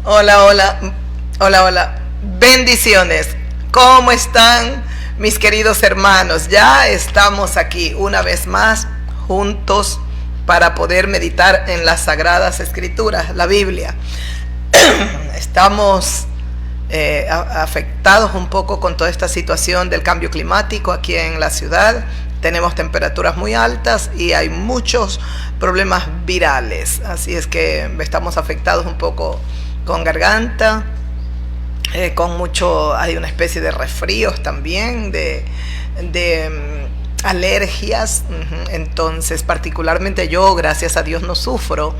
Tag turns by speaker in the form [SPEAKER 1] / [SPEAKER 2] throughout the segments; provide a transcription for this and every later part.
[SPEAKER 1] Hola, hola, hola, hola. Bendiciones. ¿Cómo están mis queridos hermanos? Ya estamos aquí una vez más juntos para poder meditar en las Sagradas Escrituras, la Biblia. Estamos afectados un poco con toda esta situación del cambio climático aquí en la ciudad. Tenemos temperaturas muy altas y hay muchos problemas virales, así es que estamos afectados un poco con garganta, hay una especie de resfríos también, de alergias. Entonces, particularmente yo, gracias a Dios, no sufro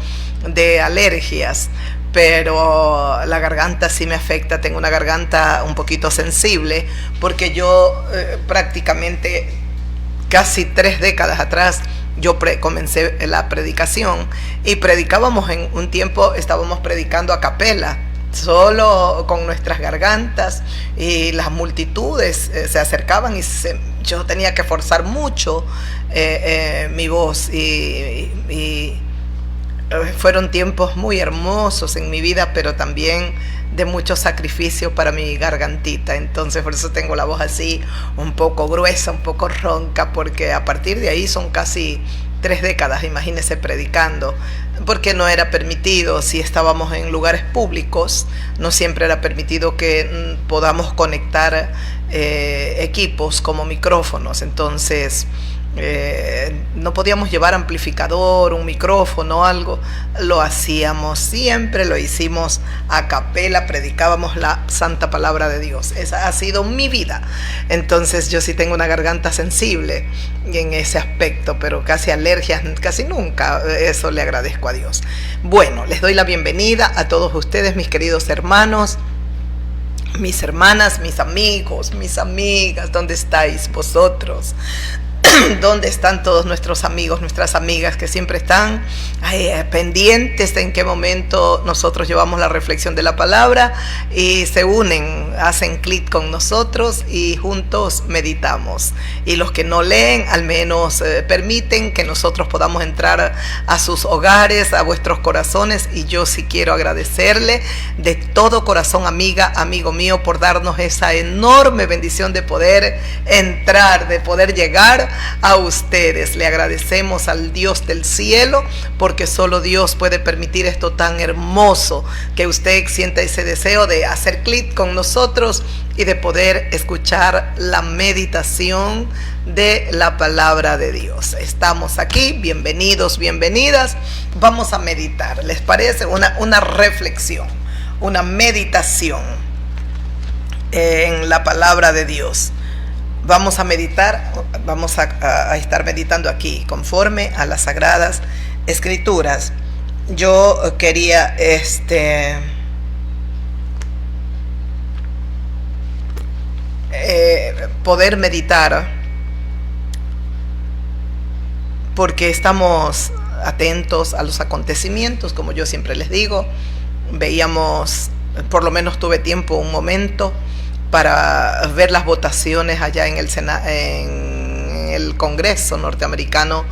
[SPEAKER 1] de alergias, pero la garganta sí me afecta. Tengo una garganta un poquito sensible porque yo prácticamente casi 3 décadas atrás yo comencé la predicación y predicábamos en un tiempo, estábamos predicando a capela, solo con nuestras gargantas, y las multitudes se acercaban y yo tenía que forzar mucho mi voz y fueron tiempos muy hermosos en mi vida, pero también de mucho sacrificio para mi gargantita. Entonces por eso tengo la voz así un poco gruesa, un poco ronca, porque a partir de ahí son casi 3 décadas, imagínense, predicando, porque no era permitido. Si estábamos en lugares públicos, no siempre era permitido que podamos conectar equipos como micrófonos. Entonces no podíamos llevar amplificador, un micrófono, algo. Lo hacíamos, siempre lo hicimos a capela, predicábamos la santa palabra de Dios. Esa ha sido mi vida. Entonces yo sí tengo una garganta sensible en ese aspecto, pero casi alergias, casi nunca. Eso le agradezco a Dios. Bueno, les doy la bienvenida a todos ustedes, mis queridos hermanos, mis hermanas, mis amigos, mis amigas. ¿Dónde estáis vosotros? ¿Dónde están todos nuestros amigos, nuestras amigas que siempre están pendientes de en qué momento nosotros llevamos la reflexión de la palabra y se unen, hacen clic con nosotros y juntos meditamos? Y los que no leen, al menos permiten que nosotros podamos entrar a sus hogares, a vuestros corazones. Y yo sí quiero agradecerle de todo corazón, amiga, amigo mío, por darnos esa enorme bendición de poder entrar, de poder llegar a ustedes. Le agradecemos al Dios del cielo, porque solo Dios puede permitir esto tan hermoso, que usted sienta ese deseo de hacer clic con nosotros y de poder escuchar la meditación de la palabra de Dios. Estamos aquí, bienvenidos, bienvenidas. Vamos a meditar, ¿les parece? Una reflexión, una meditación en la palabra de Dios. Vamos a meditar, vamos a estar meditando aquí conforme a las Sagradas Escrituras. Yo quería poder meditar, porque estamos atentos a los acontecimientos, como yo siempre les digo. Veíamos, por lo menos tuve tiempo, un momento, para ver las votaciones allá en el Congreso norteamericano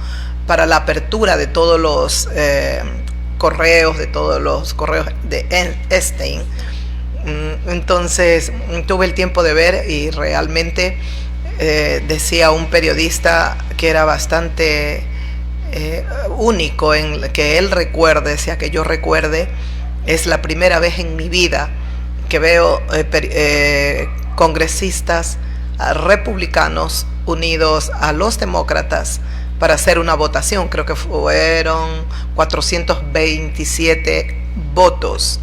[SPEAKER 1] para la apertura de todos los correos, de Epstein. Entonces tuve el tiempo de ver y realmente decía un periodista que era bastante único en que él recuerde, decía que yo recuerde, es la primera vez en mi vida que veo congresistas republicanos unidos a los demócratas para hacer una votación. Creo que fueron 427 votos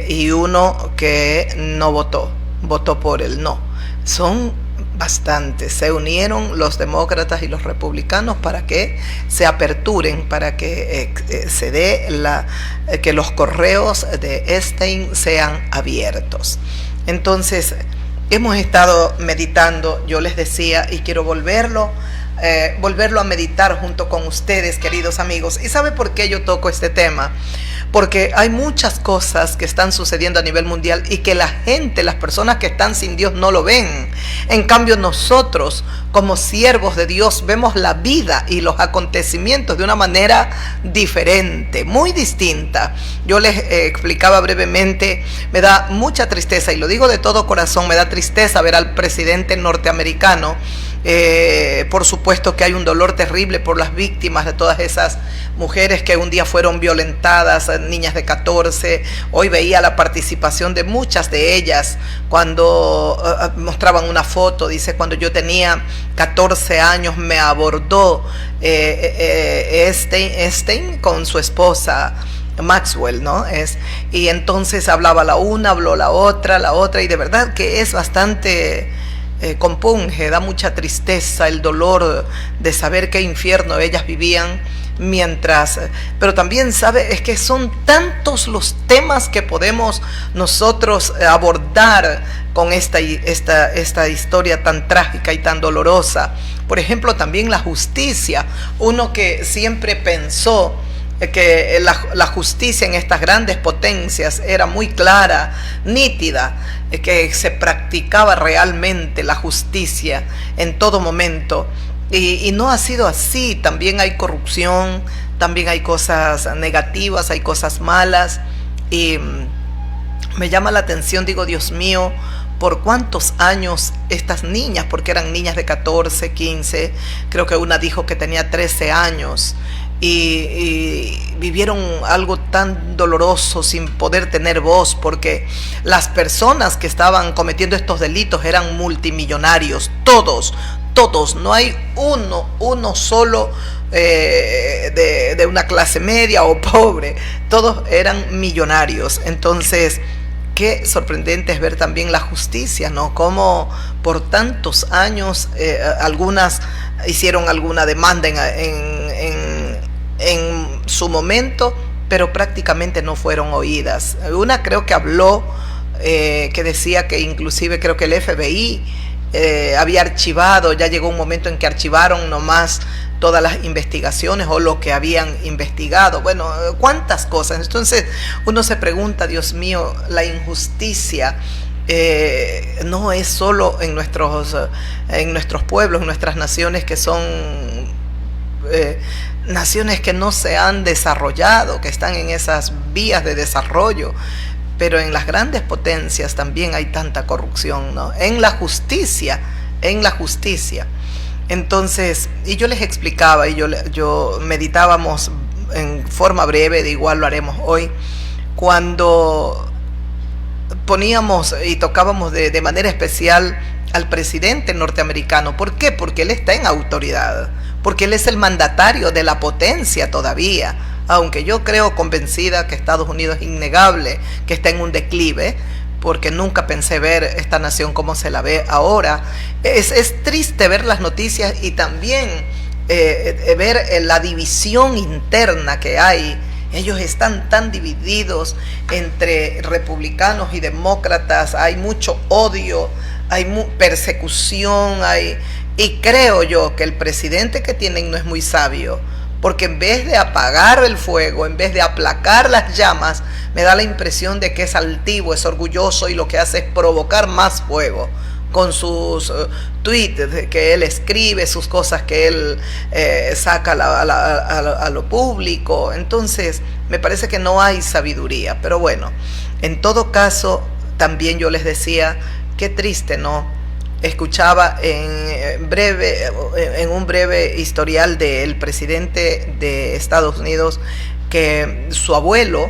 [SPEAKER 1] y uno que no votó por el no. Son bastantes. Se unieron los demócratas y los republicanos para que se aperturen, para que se dé que los correos de Epstein sean abiertos. Entonces hemos estado meditando, yo les decía, y quiero volverlo a meditar junto con ustedes, queridos amigos. ¿Y sabe por qué yo toco este tema? porque hay muchas cosas que están sucediendo a nivel mundial y que la gente, las personas que están sin Dios no lo ven. En cambio nosotros, como siervos de Dios, vemos la vida y los acontecimientos de una manera diferente, muy distinta. Yo les explicaba brevemente, me da mucha tristeza, y lo digo de todo corazón, me da tristeza ver al presidente norteamericano. Por supuesto que hay un dolor terrible por las víctimas de todas esas mujeres que un día fueron violentadas, niñas de 14. Hoy veía la participación de muchas de ellas cuando mostraban una foto. Dice: cuando yo tenía 14 años me abordó Epstein con su esposa Maxwell, ¿no? Y entonces hablaba la una, habló la otra, y de verdad que es bastante compunge, da mucha tristeza el dolor de saber qué infierno ellas vivían mientras, pero también es que son tantos los temas que podemos nosotros abordar con esta historia tan trágica y tan dolorosa. Por ejemplo, también la justicia. Uno que siempre pensó que la justicia en estas grandes potencias era muy clara, nítida, que se practicaba realmente la justicia en todo momento, y no ha sido así. También hay corrupción, también hay cosas negativas, hay cosas malas, y me llama la atención, digo, Dios mío, por cuántos años estas niñas, porque eran niñas de 14, 15, creo que una dijo que tenía 13 años, y vivieron algo tan doloroso sin poder tener voz, porque las personas que estaban cometiendo estos delitos eran multimillonarios, todos, no hay uno solo de una clase media o pobre, todos eran millonarios. Entonces, qué sorprendente es ver también la justicia, ¿no? Cómo por tantos años algunas hicieron alguna demanda en su momento, pero prácticamente no fueron oídas. Una creo que habló, que decía que inclusive creo que el FBI había archivado, ya llegó un momento en que archivaron nomás todas las investigaciones o lo que habían investigado. Bueno, cuántas cosas. Entonces uno se pregunta, Dios mío, la injusticia no es solo en nuestros pueblos, en nuestras naciones, que son naciones que no se han desarrollado, que están en esas vías de desarrollo, pero en las grandes potencias también hay tanta corrupción, ¿no? En la justicia. Entonces, y yo les explicaba, y yo meditábamos en forma breve, de igual lo haremos hoy, cuando poníamos y tocábamos de manera especial al presidente norteamericano. ¿Por qué? Porque él está en autoridad, porque él es el mandatario de la potencia todavía, aunque yo creo convencida que Estados Unidos es innegable que está en un declive, porque nunca pensé ver esta nación como se la ve ahora. Es triste ver las noticias y también ver la división interna que hay. Ellos están tan divididos entre republicanos y demócratas, hay mucho odio, hay persecución, y creo yo que el presidente que tienen no es muy sabio, porque en vez de apagar el fuego, en vez de aplacar las llamas, me da la impresión de que es altivo, es orgulloso, y lo que hace es provocar más fuego con sus tweets que él escribe, sus cosas que él saca a lo público. Entonces me parece que no hay sabiduría. Pero bueno, en todo caso, también yo les decía, qué triste, ¿no? Escuchaba en un breve historial del presidente de Estados Unidos que su abuelo,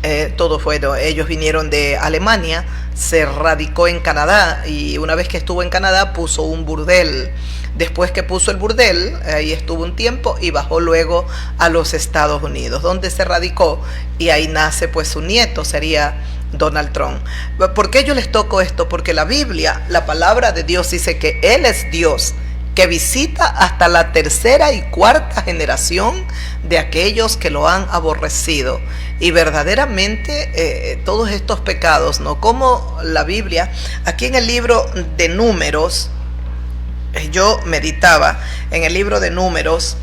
[SPEAKER 1] ellos vinieron de Alemania, se radicó en Canadá, y una vez que estuvo en Canadá puso un burdel. Después que puso el burdel, ahí estuvo un tiempo y bajó luego a los Estados Unidos, donde se radicó, y ahí nace pues su nieto, sería Donald Trump. ¿Por qué yo les toco esto? Porque la Biblia, la palabra de Dios, dice que Él es Dios, que visita hasta la tercera y cuarta generación de aquellos que lo han aborrecido. Y verdaderamente todos estos pecados, ¿no? Como la Biblia, aquí en el libro de Números, yo meditaba en el libro de Números,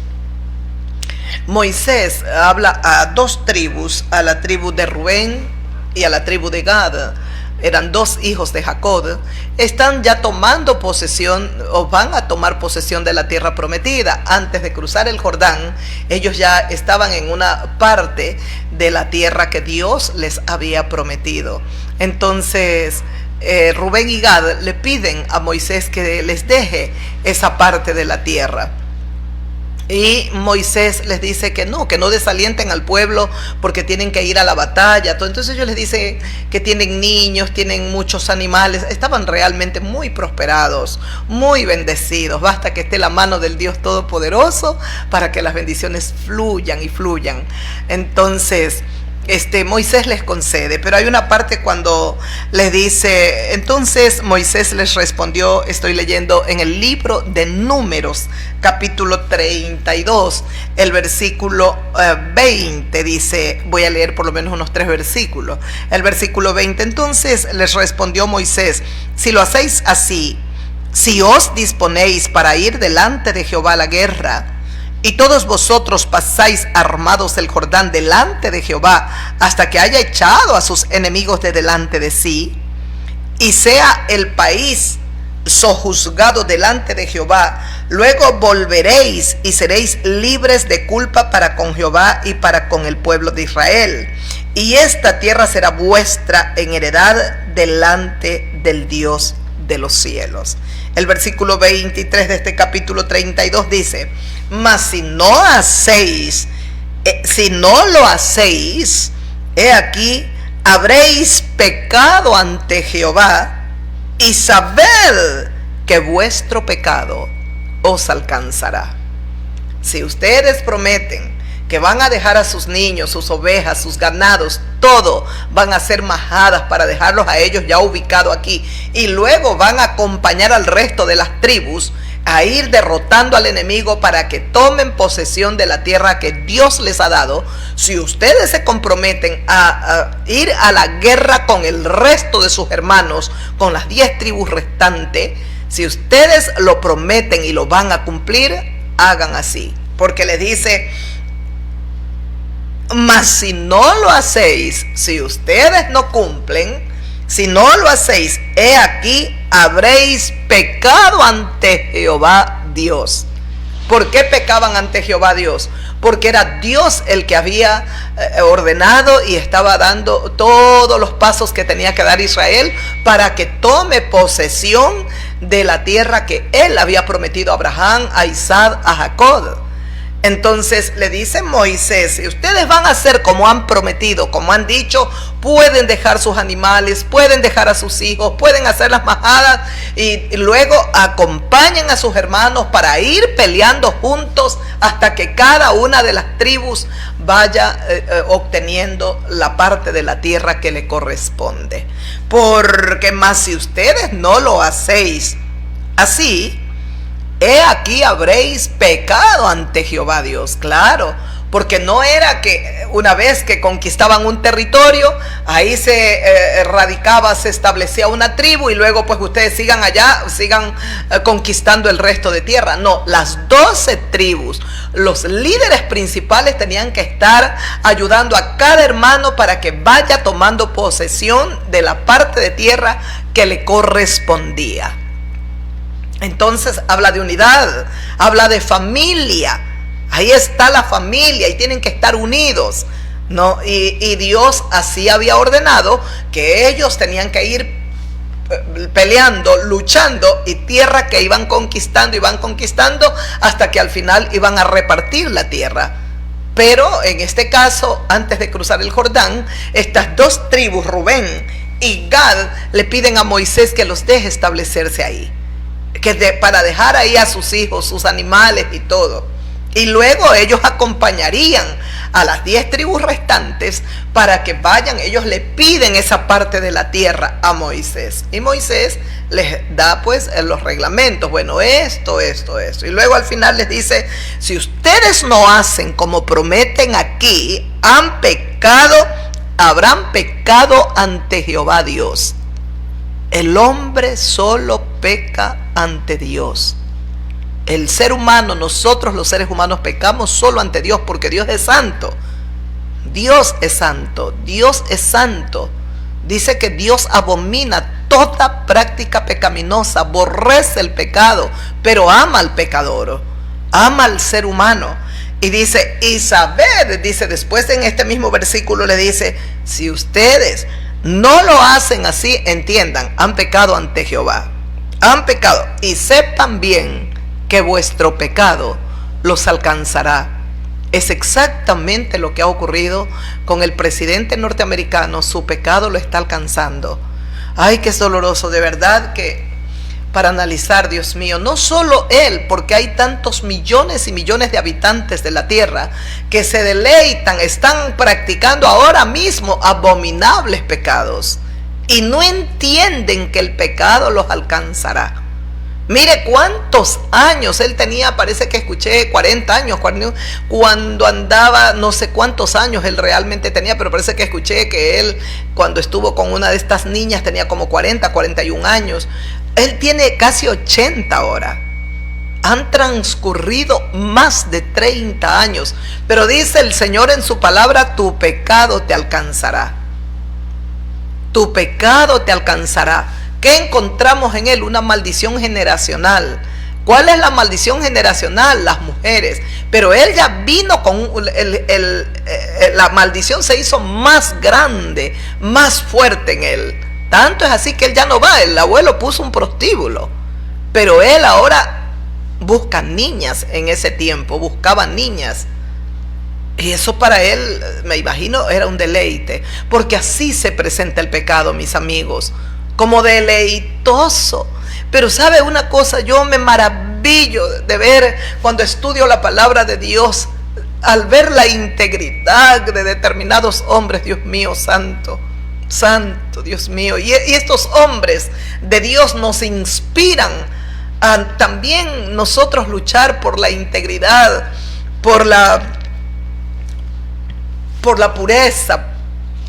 [SPEAKER 1] Moisés habla a dos tribus, a la tribu de Rubén y a la tribu de Gad. Eran dos hijos de Jacob. Están ya tomando posesión, o van a tomar posesión de la tierra prometida. Antes de cruzar el Jordán, ellos ya estaban en una parte de la tierra que Dios les había prometido. Entonces Rubén y Gad le piden a Moisés que les deje esa parte de la tierra. Y Moisés les dice que no desalienten al pueblo porque tienen que ir a la batalla. Entonces ellos les dicen que tienen niños, tienen muchos animales. Estaban realmente muy prosperados, muy bendecidos. Basta que esté la mano del Dios Todopoderoso para que las bendiciones fluyan y fluyan. Entonces Moisés les concede, pero hay una parte cuando les dice, entonces Moisés les respondió, estoy leyendo en el libro de Números, capítulo 32, el versículo 20, dice, voy a leer por lo menos unos 3 versículos, el versículo 20, entonces les respondió Moisés, si lo hacéis así, si os disponéis para ir delante de Jehová a la guerra, y todos vosotros pasáis armados el Jordán delante de Jehová hasta que haya echado a sus enemigos de delante de sí, y sea el país sojuzgado delante de Jehová, luego volveréis y seréis libres de culpa para con Jehová y para con el pueblo de Israel, y esta tierra será vuestra en heredad delante del Dios de los cielos. El versículo 23 de este capítulo 32 dice, mas si no lo hacéis, he aquí, habréis pecado ante Jehová, y sabed que vuestro pecado os alcanzará. Si ustedes prometen que van a dejar a sus niños, sus ovejas, sus ganados, todo, van a ser majadas para dejarlos a ellos ya ubicados aquí, y luego van a acompañar al resto de las tribus a ir derrotando al enemigo para que tomen posesión de la tierra que Dios les ha dado. Si ustedes se comprometen a ir a la guerra con el resto de sus hermanos, con las 10 tribus restantes, si ustedes lo prometen y lo van a cumplir, hagan así, porque les dice, mas si no lo hacéis, si ustedes no cumplen, si no lo hacéis, he aquí, habréis pecado ante Jehová Dios. ¿Por qué pecaban ante Jehová Dios? Porque era Dios el que había ordenado y estaba dando todos los pasos que tenía que dar Israel para que tome posesión de la tierra que él había prometido a Abraham, a Isaac, a Jacob. Entonces le dice Moisés, si ustedes van a hacer como han prometido, como han dicho, pueden dejar sus animales, pueden dejar a sus hijos, pueden hacer las majadas y luego acompañen a sus hermanos para ir peleando juntos hasta que cada una de las tribus vaya obteniendo la parte de la tierra que le corresponde. Porque más si ustedes no lo hacéis así, he aquí habréis pecado ante Jehová Dios. Claro, porque no era que una vez que conquistaban un territorio, ahí se radicaba, se establecía una tribu y luego pues ustedes sigan allá, sigan conquistando el resto de tierra. No, las 12 tribus, los líderes principales tenían que estar ayudando a cada hermano para que vaya tomando posesión de la parte de tierra que le correspondía. Entonces habla de unidad, habla de familia. Ahí está la familia y tienen que estar unidos, ¿no? Y Dios así había ordenado que ellos tenían que ir peleando, luchando, y tierra que iban conquistando hasta que al final iban a repartir la tierra. Pero en este caso, antes de cruzar el Jordán, estas 2 tribus, Rubén y Gad, le piden a Moisés que los deje establecerse ahí, para dejar ahí a sus hijos, sus animales y todo. Y luego ellos acompañarían a las 10 tribus restantes para que vayan. Ellos le piden esa parte de la tierra a Moisés. Y Moisés les da pues los reglamentos. Bueno, esto. Y luego al final les dice, si ustedes no hacen como prometen aquí, habrán pecado ante Jehová Dios. El hombre solo peca ante Dios. El ser humano, nosotros los seres humanos pecamos solo ante Dios porque Dios es santo. Dios es santo, Dios es santo. Dice que Dios abomina toda práctica pecaminosa, aborrece el pecado, pero ama al pecador, ama al ser humano. Y dice, y sabed, dice después en este mismo versículo le dice, si ustedes no lo hacen así, entiendan, han pecado ante Jehová, han pecado, y sepan bien que vuestro pecado los alcanzará. Es exactamente lo que ha ocurrido con el presidente norteamericano. Su pecado lo está alcanzando. Ay, qué doloroso, de verdad que para analizar, Dios mío, no solo él, porque hay tantos millones y millones de habitantes de la tierra que se deleitan, están practicando ahora mismo abominables pecados y no entienden que el pecado los alcanzará. Mire cuántos años él tenía, parece que escuché 40 años, cuando andaba, no sé cuántos años él realmente tenía, pero parece que escuché que él cuando estuvo con una de estas niñas tenía como 40, 41 años. Él tiene casi 80 ahora. Han transcurrido más de 30 años, pero dice el Señor en su palabra, tu pecado te alcanzará. Tu pecado te alcanzará. ¿Qué encontramos en él? Una maldición generacional. ¿Cuál es la maldición generacional? Las mujeres. Pero él ya vino con la maldición se hizo más grande, más fuerte en él. Tanto es así que él ya no va. El abuelo puso un prostíbulo, pero él ahora busca niñas. En ese tiempo buscaba niñas. Y eso para él, me imagino, era un deleite. Porque así se presenta el pecado, mis amigos, como deleitoso. Pero sabe una cosa, yo me maravillo de ver cuando estudio la palabra de Dios, al ver la integridad de determinados hombres, Dios mío, santo, santo, Dios mío. Y estos hombres de Dios nos inspiran a también nosotros luchar por la integridad, por la pureza,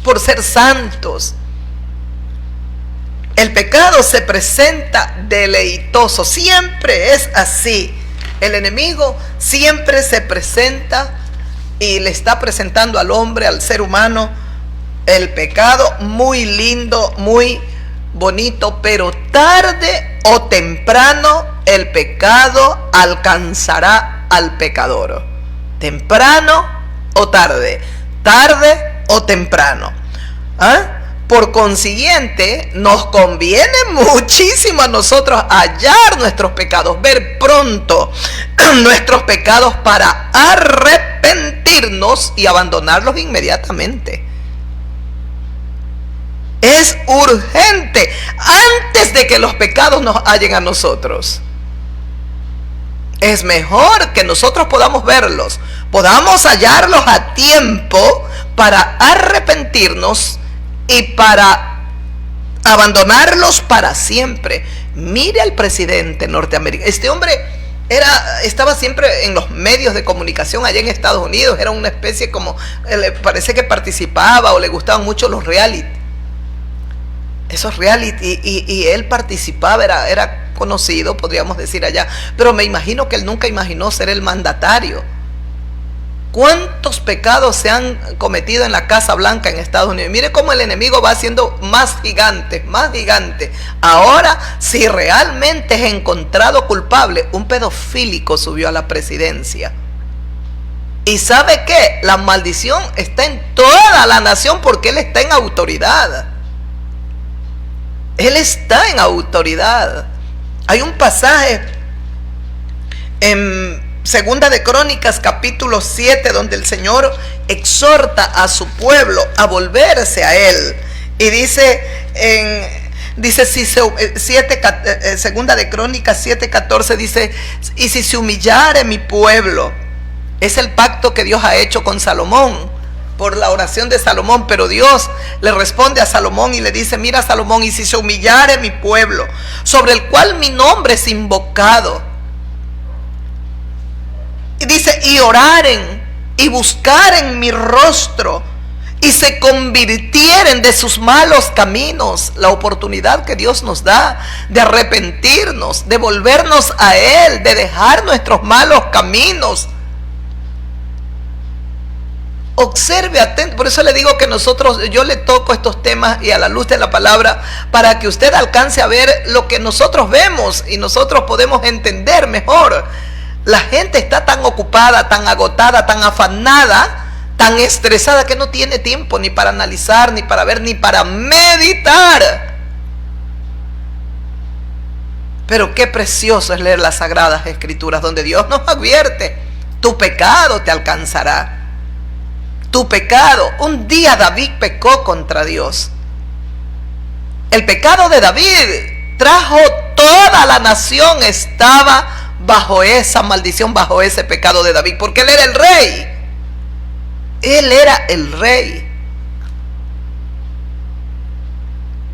[SPEAKER 1] por ser santos. El pecado se presenta deleitoso, siempre es así. El enemigo siempre se presenta y le está presentando al hombre, al ser humano, el pecado muy lindo, muy bonito, pero tarde o temprano el pecado alcanzará al pecador. Temprano o tarde, tarde o temprano. ¿Ah? Por consiguiente, nos conviene muchísimo a nosotros hallar nuestros pecados, ver pronto nuestros pecados para arrepentirnos y abandonarlos inmediatamente. Es urgente, antes de que los pecados nos hallen a nosotros. Es mejor que nosotros podamos verlos, podamos hallarlos a tiempo para arrepentirnos y para abandonarlos para siempre. Mire al presidente norteamericano. Este hombre estaba siempre en los medios de comunicación allá en Estados Unidos. Era una especie como, parece que participaba o le gustaban mucho los reality. Esos reality, y él participaba, era conocido, podríamos decir allá. Pero me imagino que él nunca imaginó ser el mandatario. ¿Cuántos pecados se han cometido en la Casa Blanca en Estados Unidos? Mire cómo el enemigo va haciendo más gigante, más gigante. Ahora, si realmente es encontrado culpable, un pedofílico subió a la presidencia. ¿Y sabe qué? La maldición está en toda la nación porque él está en autoridad. Él está en autoridad. Hay un pasaje en Segunda de Crónicas, capítulo 7, donde el Señor exhorta a su pueblo a volverse a Él. Y dice, Segunda de Crónicas 7:14, dice, y si se humillare mi pueblo, es el pacto que Dios ha hecho con Salomón, por la oración de Salomón. Pero Dios le responde a Salomón y le dice, mira Salomón, y si se humillare mi pueblo, sobre el cual mi nombre es invocado, y dice, y oraren y buscaren mi rostro y se convirtieren de sus malos caminos. La oportunidad que Dios nos da de arrepentirnos, de volvernos a Él, de dejar nuestros malos caminos. Observe atento, por eso le digo que yo le toco estos temas y a la luz de la palabra, para que usted alcance a ver lo que nosotros vemos y nosotros podemos entender mejor. La gente está tan ocupada, tan agotada, tan afanada, tan estresada, que no tiene tiempo ni para analizar, ni para ver, ni para meditar. Pero qué precioso es leer las Sagradas Escrituras, donde Dios nos advierte: tu pecado te alcanzará. Tu pecado. Un día David pecó contra Dios. El pecado de David trajo, toda la nación estaba bajo esa maldición, bajo ese pecado de David, porque él era el rey. Él era el rey.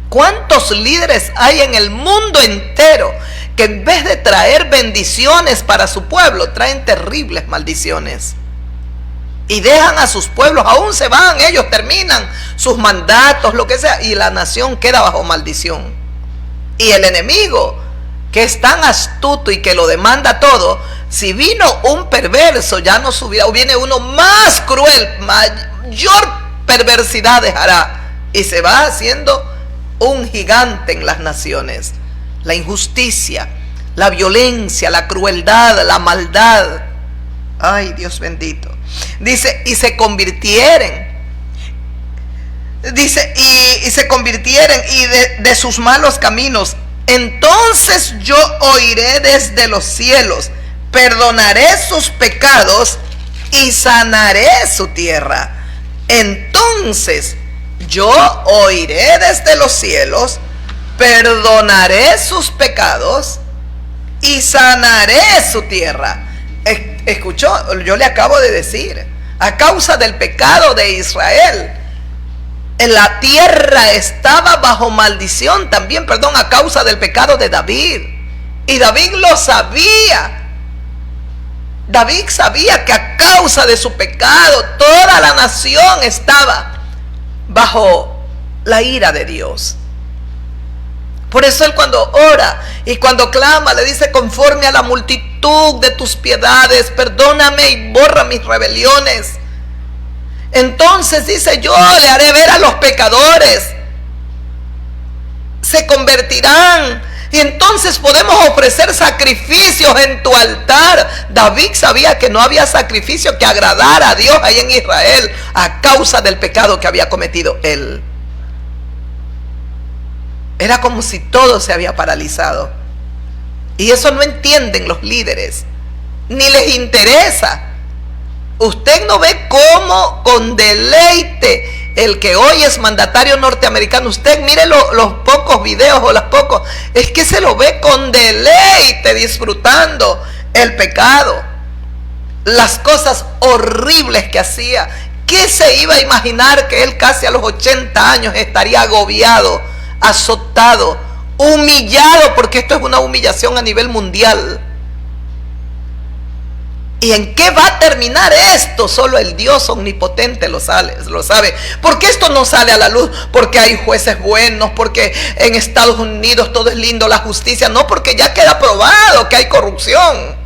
[SPEAKER 1] ¿Cuántos líderes hay en el mundo entero que en vez de traer bendiciones para su pueblo, traen terribles maldiciones? Y dejan a sus pueblos, aún se van, ellos terminan sus mandatos, lo que sea, y la nación queda bajo maldición. Y el enemigo, que es tan astuto y que lo demanda todo, si vino un perverso, ya no subirá, o viene uno más cruel, mayor perversidad dejará, y se va haciendo un gigante en las naciones. La injusticia, la violencia, la crueldad, la maldad. Ay, Dios bendito. Dice, y se convirtieren. Dice, y se convirtieren y de sus malos caminos. Entonces yo oiré desde los cielos, perdonaré sus pecados y sanaré su tierra. Entonces yo oiré desde los cielos, perdonaré sus pecados y sanaré su tierra. Escuchó, yo le acabo de decir, a causa del pecado de Israel, en la tierra estaba bajo maldición también, a causa del pecado de David. Y David lo sabía. David sabía que a causa de su pecado toda la nación estaba bajo la ira de Dios. Por eso él, cuando ora y cuando clama, le dice: conforme a la multitud de tus piedades, perdóname y borra mis rebeliones. Entonces dice: yo le haré ver a los pecadores, se convertirán, y entonces podemos ofrecer sacrificios en tu altar. David sabía que no había sacrificio que agradara a Dios ahí en Israel, a causa del pecado que había cometido él. Era como si todo se había paralizado. Y eso no entienden los líderes, ni les interesa. Usted no ve cómo con deleite el que hoy es mandatario norteamericano, usted mire los pocos videos o las pocos, es que se lo ve con deleite disfrutando el pecado, las cosas horribles que hacía. ¿Qué se iba a imaginar que él casi a los 80 años estaría agobiado, azotado, humillado? Porque esto es una humillación a nivel mundial. ¿Y en qué va a terminar esto? Solo el Dios omnipotente lo sabe. Porque esto no sale a la luz porque hay jueces buenos, porque en Estados Unidos todo es lindo, la justicia. No, porque ya queda probado que hay corrupción.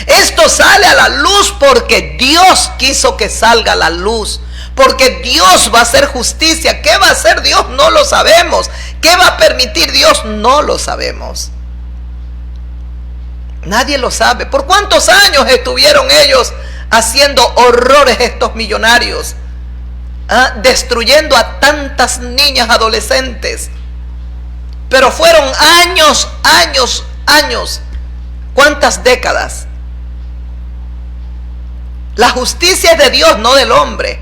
[SPEAKER 1] Esto sale a la luz porque Dios quiso que salga a la luz. Porque Dios va a hacer justicia. ¿Qué va a hacer Dios? No lo sabemos. ¿Qué va a permitir Dios? No lo sabemos. Nadie lo sabe. ¿Por cuántos años estuvieron ellos haciendo horrores estos millonarios? Destruyendo a tantas niñas adolescentes. Pero fueron años, años, años. ¿Cuántas décadas? La justicia es de Dios, no del hombre.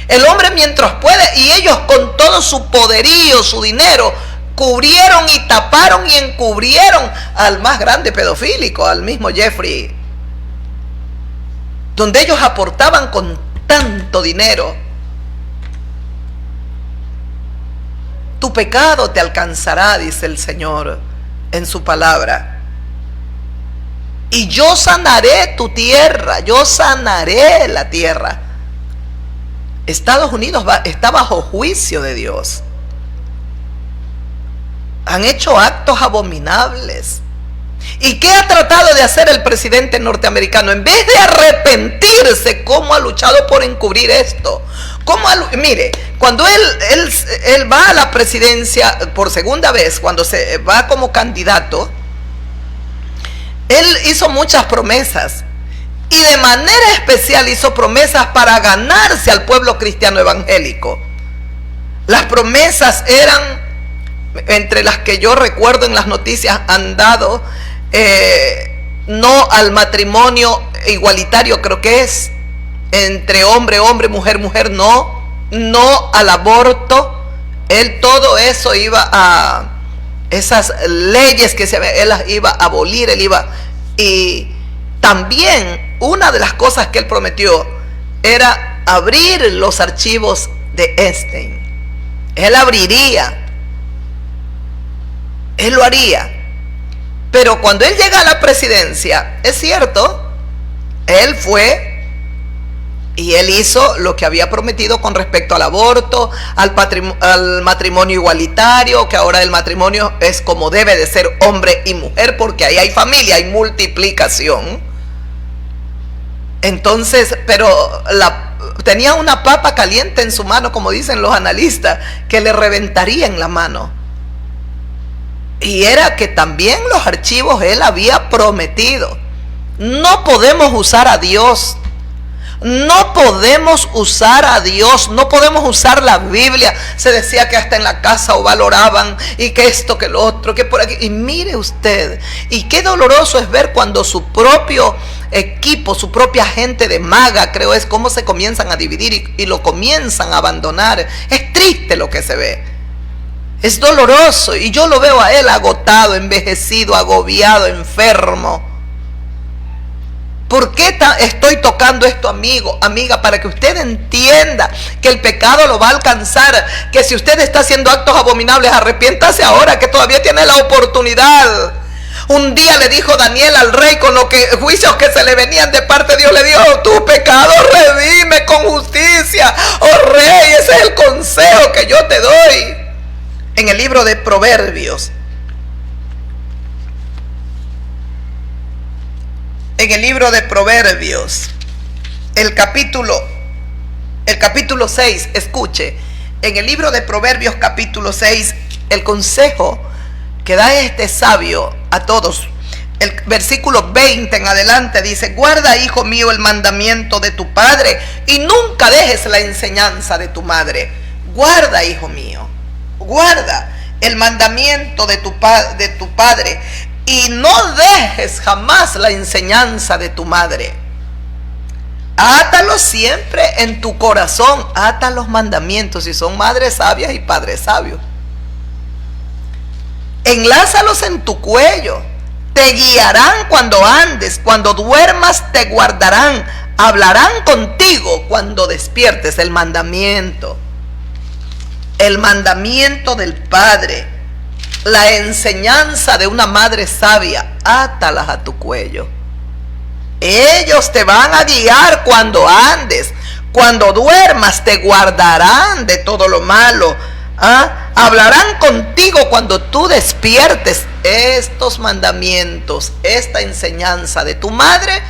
[SPEAKER 1] El hombre mientras puede, y ellos con todo su poderío, su dinero, cubrieron y taparon y encubrieron al más grande pedofílico, al mismo Jeffrey, donde ellos aportaban con tanto dinero. Tu pecado te alcanzará, dice el Señor en su palabra. Y yo sanaré tu tierra, yo sanaré la tierra. Estados Unidos está bajo juicio de Dios. Han hecho actos abominables. ¿Y qué ha tratado de hacer el presidente norteamericano? En vez de arrepentirse, ¿cómo ha luchado por encubrir esto? Mire, cuando él va a la presidencia por segunda vez, cuando se va como candidato, él hizo muchas promesas. Y de manera especial hizo promesas para ganarse al pueblo cristiano evangélico. Las promesas eran, entre las que yo recuerdo en las noticias han dado, no al matrimonio igualitario, creo que es, entre hombre, hombre, mujer, mujer, no al aborto. Él todo eso iba a, esas leyes que él las iba a abolir, y también una de las cosas que él prometió era abrir los archivos de Epstein. Él abriría, él lo haría. Pero cuando él llega a la presidencia, es cierto, él fue y él hizo lo que había prometido con respecto al aborto, al matrimonio igualitario, que ahora el matrimonio es como debe de ser, hombre y mujer, porque ahí hay familia, hay multiplicación. Entonces, pero tenía una papa caliente en su mano, como dicen los analistas, que le reventaría en la mano. Y era que también los archivos él había prometido. No podemos usar a Dios. No podemos usar a Dios, no podemos usar la Biblia. Se decía que hasta en la casa oval oraban, y que esto, que lo otro, que por aquí. Y mire usted, y qué doloroso es ver cuando su propio equipo, su propia gente de MAGA, creo es, cómo se comienzan a dividir y lo comienzan a abandonar. Es triste lo que se ve. Es doloroso, y yo lo veo a él agotado, envejecido, agobiado, enfermo. ¿Por qué estoy tocando esto, amigo, amiga? Para que usted entienda que el pecado lo va a alcanzar, que si usted está haciendo actos abominables, arrepiéntase ahora, que todavía tiene la oportunidad. Un día le dijo Daniel al rey, con los juicios que se le venían de parte de Dios, le dijo: tu pecado redime con justicia, oh rey. Ese es el consejo que yo te doy. En el libro de Proverbios, el capítulo 6, escuche, en el libro de Proverbios capítulo 6, el consejo que da este sabio a todos, el versículo 20 en adelante dice: guarda, hijo mío, el mandamiento de tu padre, y nunca dejes la enseñanza de tu madre. Guarda, hijo mío, guarda el mandamiento de tu padre, y no dejes jamás la enseñanza de tu madre. Átalo siempre en tu corazón. Ata los mandamientos, si son madres sabias y padres sabios. Enlázalos en tu cuello. Te guiarán cuando andes, cuando duermas te guardarán. Hablarán contigo cuando despiertes. El mandamiento del Padre, la enseñanza de una madre sabia, átalas a tu cuello. Ellos te van a guiar cuando andes, cuando duermas te guardarán de todo lo malo. Hablarán contigo cuando tú despiertes. Estos mandamientos, esta enseñanza de tu madre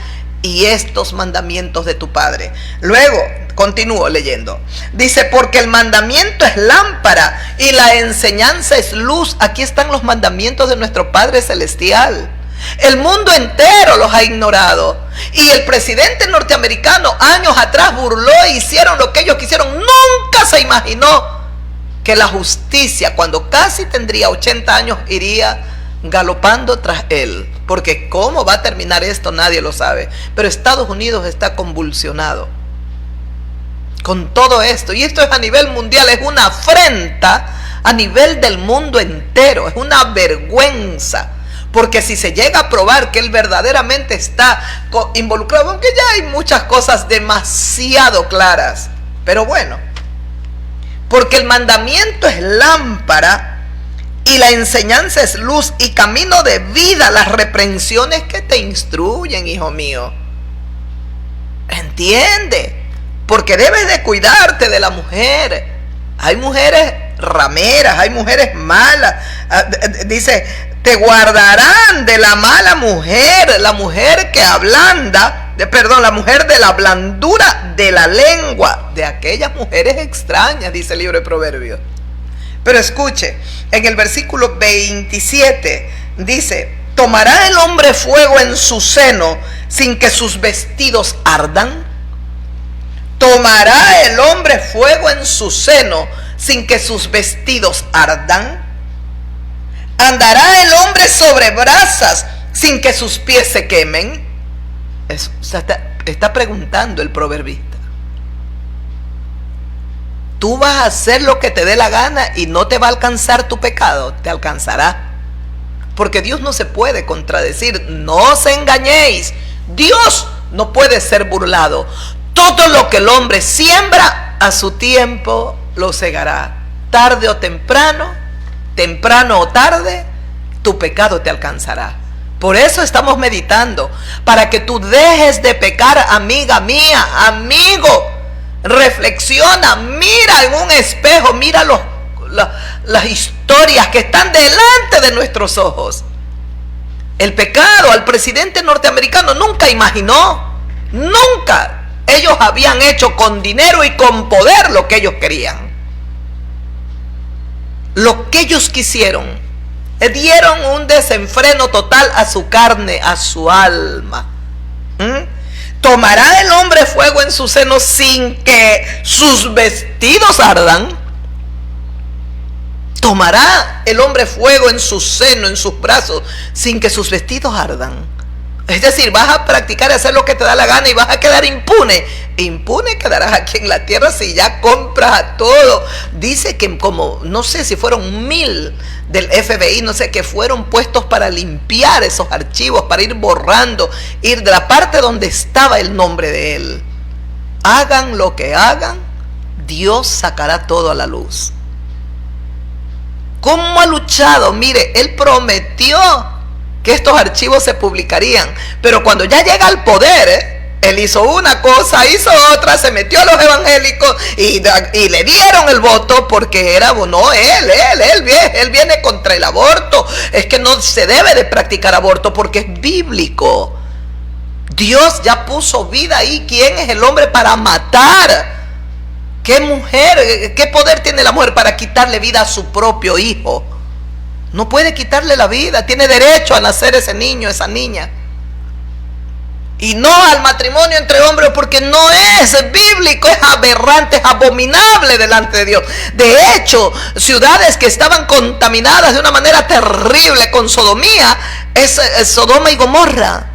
[SPEAKER 1] y estos mandamientos de tu padre. Luego continúo leyendo. Dice: porque el mandamiento es lámpara y la enseñanza es luz. Aquí están los mandamientos de nuestro Padre Celestial. El mundo entero los ha ignorado. Y el presidente norteamericano años atrás burló e hicieron lo que ellos quisieron. Nunca se imaginó que la justicia, cuando casi tendría 80 años, iría galopando tras él. Porque cómo va a terminar esto nadie lo sabe. Pero Estados Unidos está convulsionado con todo esto, y esto es a nivel mundial, es una afrenta a nivel del mundo entero, es una vergüenza, porque si se llega a probar que él verdaderamente está involucrado, aunque ya hay muchas cosas demasiado claras, pero bueno, porque el mandamiento es lámpara y la enseñanza es luz y camino de vida, las reprensiones que te instruyen, hijo mío. Entiende. porque debes de cuidarte de la mujer. Hay mujeres rameras, hay mujeres malas. Dice, te guardarán de la mala mujer, la mujer que ablanda, la mujer de la blandura de la lengua, de aquellas mujeres extrañas, dice el libro de Proverbios. Pero escuche, en el versículo 27 dice, ¿tomará el hombre fuego en su seno sin que sus vestidos ardan? ¿Tomará el hombre fuego en su seno sin que sus vestidos ardan? ¿Andará el hombre sobre brasas sin que sus pies se quemen? Eso, está preguntando el proverbista. Tú vas a hacer lo que te dé la gana y no te va a alcanzar tu pecado, te alcanzará. Porque Dios no se puede contradecir, no os engañéis. Dios no puede ser burlado. Todo lo que el hombre siembra, a su tiempo lo segará. Tarde o temprano, temprano o tarde, tu pecado te alcanzará. Por eso estamos meditando, para que tú dejes de pecar, amiga mía, amigo. Reflexiona, mira en un espejo, mira las historias que están delante de nuestros ojos. El pecado al presidente norteamericano nunca imaginó, nunca. Ellos habían hecho con dinero y con poder lo que ellos querían. Lo que ellos quisieron. Dieron un desenfreno total a su carne, a su alma. ¿Tomará el hombre fuego en su seno sin que sus vestidos ardan? ¿Tomará el hombre fuego en su seno, en sus brazos, sin que sus vestidos ardan? Es decir, vas a practicar y hacer lo que te da la gana y vas a quedar impune. Impune quedarás aquí en la tierra si ya compras a todo. Dice que como, no sé si fueron 1000 del FBI, no sé, que fueron puestos para limpiar esos archivos, para ir borrando, ir de la parte donde estaba el nombre de él. Hagan lo que hagan, Dios sacará todo a la luz. ¿Cómo ha luchado? Mire, él prometió que estos archivos se publicarían, pero cuando ya llega al poder, él hizo una cosa, hizo otra, se metió a los evangélicos y le dieron el voto porque era, no, él viene contra el aborto. Es que no se debe de practicar aborto porque es bíblico. Dios ya puso vida ahí. ¿Quién es el hombre para matar? ¿Qué mujer, qué poder tiene la mujer para quitarle vida a su propio hijo? No puede quitarle la vida, tiene derecho a nacer ese niño, esa niña. Y no al matrimonio entre hombres porque no es bíblico, es aberrante, es abominable delante de Dios. De hecho, ciudades que estaban contaminadas de una manera terrible con sodomía, es Sodoma y Gomorra.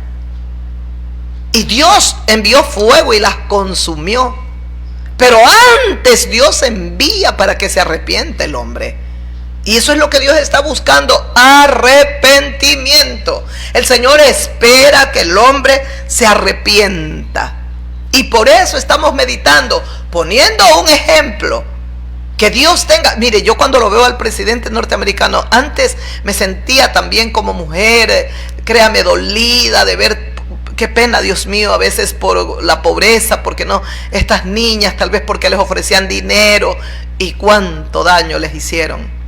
[SPEAKER 1] Y Dios envió fuego y las consumió. Pero antes Dios envía para que se arrepiente el hombre. Y eso es lo que Dios está buscando, arrepentimiento. El Señor espera que el hombre se arrepienta. Y por eso estamos meditando, poniendo un ejemplo, que Dios tenga. Mire, yo cuando lo veo al presidente norteamericano, antes me sentía también como mujer, créame, dolida de ver. Qué pena, Dios mío, a veces por la pobreza, porque no, estas niñas, tal vez porque les ofrecían dinero, y cuánto daño les hicieron.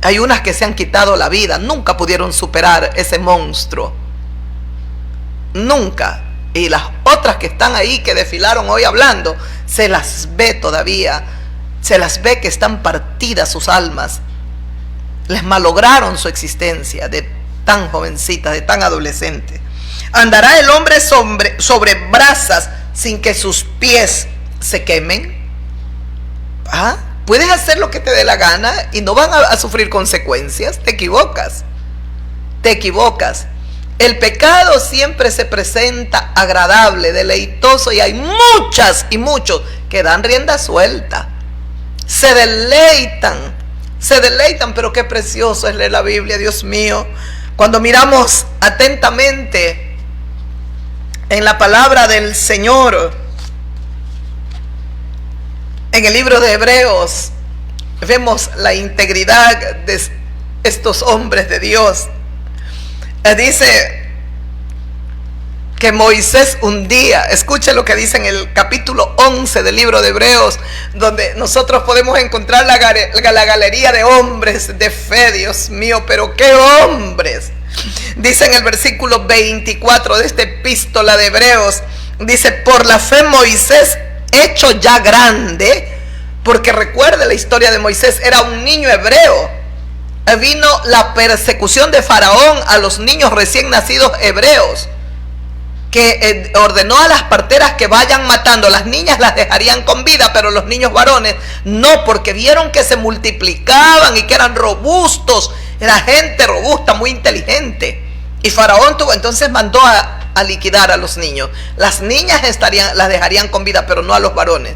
[SPEAKER 1] Hay unas que se han quitado la vida, nunca pudieron superar ese monstruo. Nunca. Y las otras que están ahí, que desfilaron hoy hablando, se las ve todavía. Se las ve que están partidas sus almas. Les malograron su existencia de tan jovencitas, de tan adolescentes. ¿Andará el hombre sobre brasas sin que sus pies se quemen? ¿Ah? Puedes hacer lo que te dé la gana y no van a sufrir consecuencias. Te equivocas. Te equivocas. El pecado siempre se presenta agradable, deleitoso, y hay muchas y muchos que dan rienda suelta. Se deleitan, pero qué precioso es leer la Biblia, Dios mío. Cuando miramos atentamente en la palabra del Señor, en el libro de Hebreos, vemos la integridad de estos hombres de Dios. Dice que Moisés un día, escuche lo que dice en el capítulo 11 del libro de Hebreos, donde nosotros podemos encontrar la galería de hombres de fe, Dios mío, pero qué hombres. Dice en el versículo 24 de esta epístola de Hebreos, dice: por la fe Moisés, hecho ya grande, porque recuerde la historia de Moisés, era un niño hebreo. Vino la persecución de Faraón a los niños recién nacidos hebreos, que ordenó a las parteras que vayan matando. Las niñas las dejarían con vida, pero los niños varones no, porque vieron que se multiplicaban y que eran robustos. Era gente robusta, muy inteligente. Y Faraón entonces mandó a liquidar a los niños. Las niñas las dejarían con vida, pero no a los varones.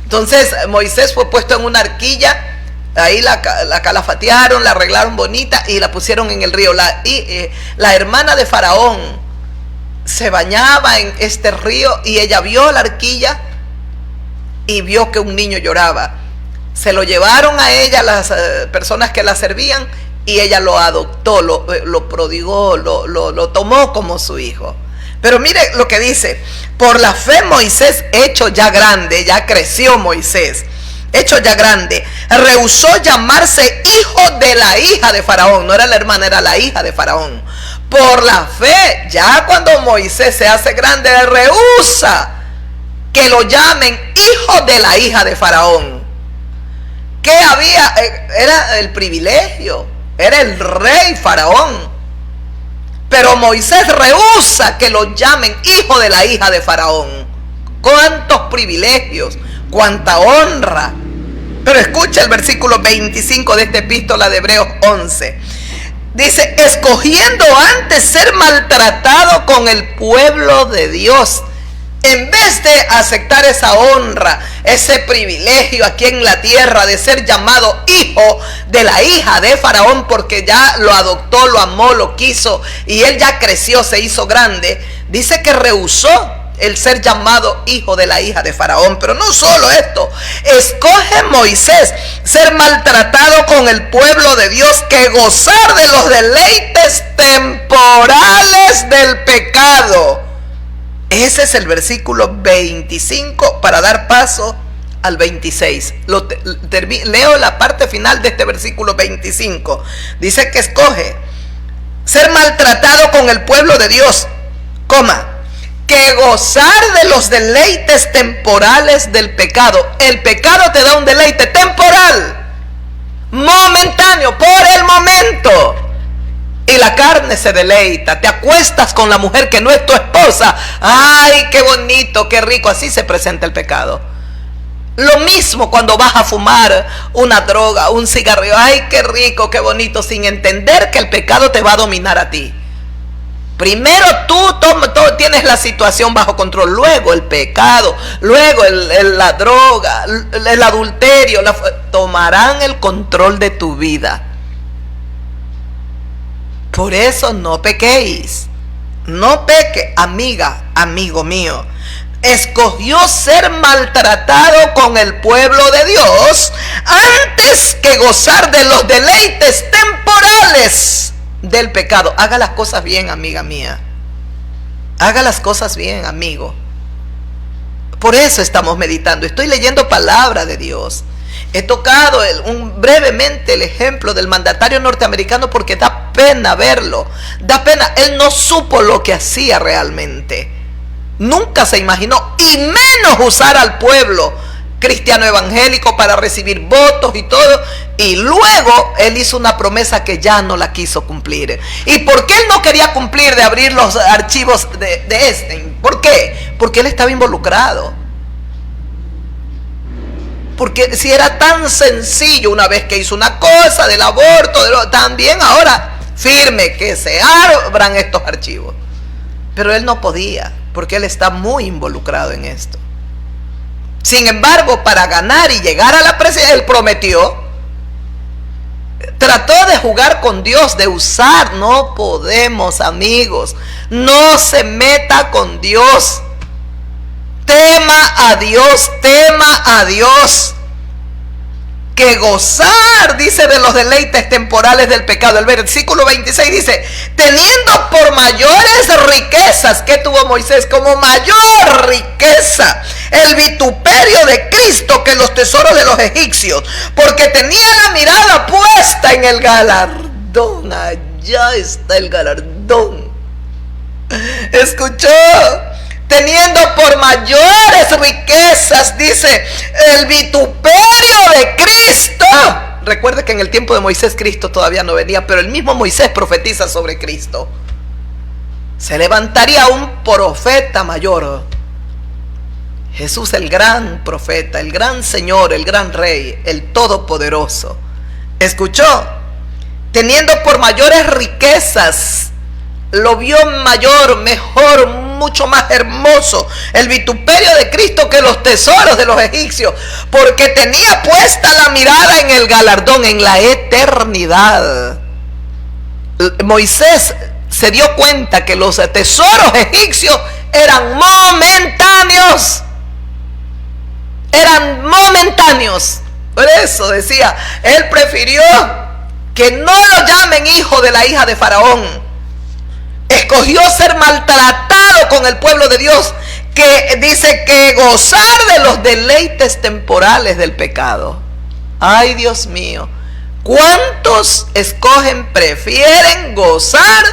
[SPEAKER 1] Entonces Moisés fue puesto en una arquilla. Ahí la calafatearon, la arreglaron bonita y la pusieron en el río. La hermana de Faraón se bañaba en este río y ella vio la arquilla y vio que un niño lloraba. Se lo llevaron a ella las personas que la servían y ella lo adoptó, lo prodigó, lo tomó como su hijo. Pero mire lo que dice: por la fe Moisés, hecho ya grande, ya creció Moisés, hecho ya grande, rehusó llamarse hijo de la hija de Faraón. No era la hermana, era la hija de Faraón. Por la fe, ya cuando Moisés se hace grande, rehúsa que lo llamen hijo de la hija de Faraón. ¿Qué había? Era el privilegio, era el rey Faraón. Pero Moisés rehúsa que lo llamen hijo de la hija de Faraón. ¿Cuántos privilegios? ¿Cuánta honra? Pero escucha el versículo 25 de esta epístola de Hebreos 11. Dice: escogiendo antes ser maltratado con el pueblo de Dios, en vez de aceptar esa honra, ese privilegio aquí en la tierra de ser llamado hijo de la hija de Faraón, porque ya lo adoptó, lo amó, lo quiso y él ya creció, se hizo grande. Dice que rehusó el ser llamado hijo de la hija de Faraón. Pero no solo esto, escoge Moisés ser maltratado con el pueblo de Dios que gozar de los deleites temporales del pecado. Ese es el versículo 25 para dar paso al 26. Leo la parte final de este versículo 25. Dice que escoge ser maltratado con el pueblo de Dios, que gozar de los deleites temporales del pecado. El pecado te da un deleite temporal, momentáneo, por el momento. Y la carne se deleita. Te acuestas con la mujer que no es tu esposa. ¡Ay, qué bonito, qué rico! Así se presenta el pecado. Lo mismo cuando vas a fumar una droga, un cigarrillo. ¡Ay, qué rico, qué bonito! Sin entender que el pecado te va a dominar a ti. Primero tú tienes la situación bajo control, luego el pecado, luego la droga, el adulterio, tomarán el control de tu vida. Por eso no pequéis, no peque, amiga, amigo mío. Escogió ser maltratado con el pueblo de Dios antes que gozar de los deleites temporales del pecado. Haga las cosas bien, amiga mía. Haga las cosas bien, amigo. Por eso estamos meditando. Estoy leyendo palabra de Dios. He tocado brevemente el ejemplo del mandatario norteamericano porque da pena verlo. Da pena. Él no supo lo que hacía realmente. Nunca se imaginó, y menos usar al pueblo cristiano evangélico para recibir votos y todo. Y luego él hizo una promesa que ya no la quiso cumplir. ¿Y por qué él no quería cumplir de abrir los archivos de Epstein? ¿Por qué? Porque él estaba involucrado. Porque si era tan sencillo, una vez que hizo una cosa del aborto, también ahora firme que se abran estos archivos. Pero él no podía, porque él está muy involucrado en esto. Sin embargo, para ganar y llegar a la presidencia, él prometió, trató de jugar con Dios, de usar. No podemos, amigos, no se meta con Dios. Tema a Dios, que que gozar, dice, de los deleites temporales del pecado. El versículo 26 dice, teniendo por mayores riquezas, ¿qué tuvo Moisés como mayor riqueza? El vituperio de Cristo que los tesoros de los egipcios, porque tenía la mirada puesta en el galardón. Allá está el galardón. ¿Escuchó? Teniendo por mayores riquezas, dice, el vituperio de Cristo. Recuerde que en el tiempo de Moisés Cristo todavía no venía, pero el mismo Moisés profetiza sobre Cristo. Se levantaría un profeta mayor. Jesús, el gran profeta, el gran Señor, el gran Rey, el Todopoderoso. ¿Escuchó? Teniendo por mayores riquezas, lo vio mayor, mejor, mucho más hermoso, el vituperio de Cristo que los tesoros de los egipcios, porque tenía puesta la mirada en el galardón, en la eternidad. Moisés se dio cuenta que los tesoros egipcios eran momentáneos. Eran momentáneos. Por eso decía, él prefirió que no lo llamen hijo de la hija de Faraón. Escogió ser maltratado con el pueblo de Dios, que dice que gozar de los deleites temporales del pecado. Ay, Dios mío, ¿cuántos prefieren gozar?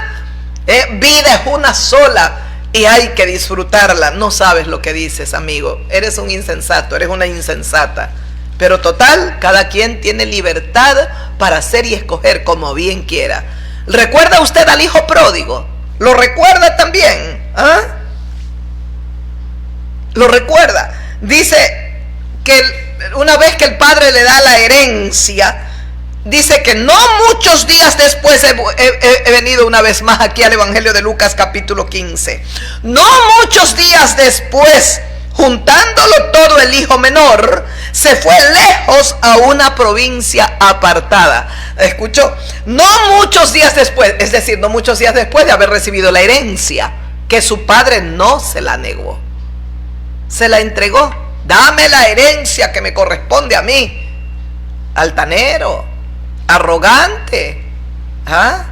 [SPEAKER 1] Vida es una sola y hay que disfrutarla. No sabes lo que dices, amigo. Eres un insensato, eres una insensata. Pero total, cada quien tiene libertad para hacer y escoger como bien quiera. ¿Recuerda usted al hijo pródigo? ¿Lo recuerda también? ¿Ah? ¿Lo recuerda? Dice que una vez que el padre le da la herencia, dice que no muchos días después, he venido una vez más aquí al Evangelio de Lucas capítulo 15, no muchos días después, juntándolo todo, el hijo menor se fue lejos a una provincia apartada. ¿Escuchó? No muchos días después, es decir, no muchos días después de haber recibido la herencia, que su padre no se la negó, se la entregó. Dame la herencia que me corresponde a mí. Altanero, arrogante. ¿Ah?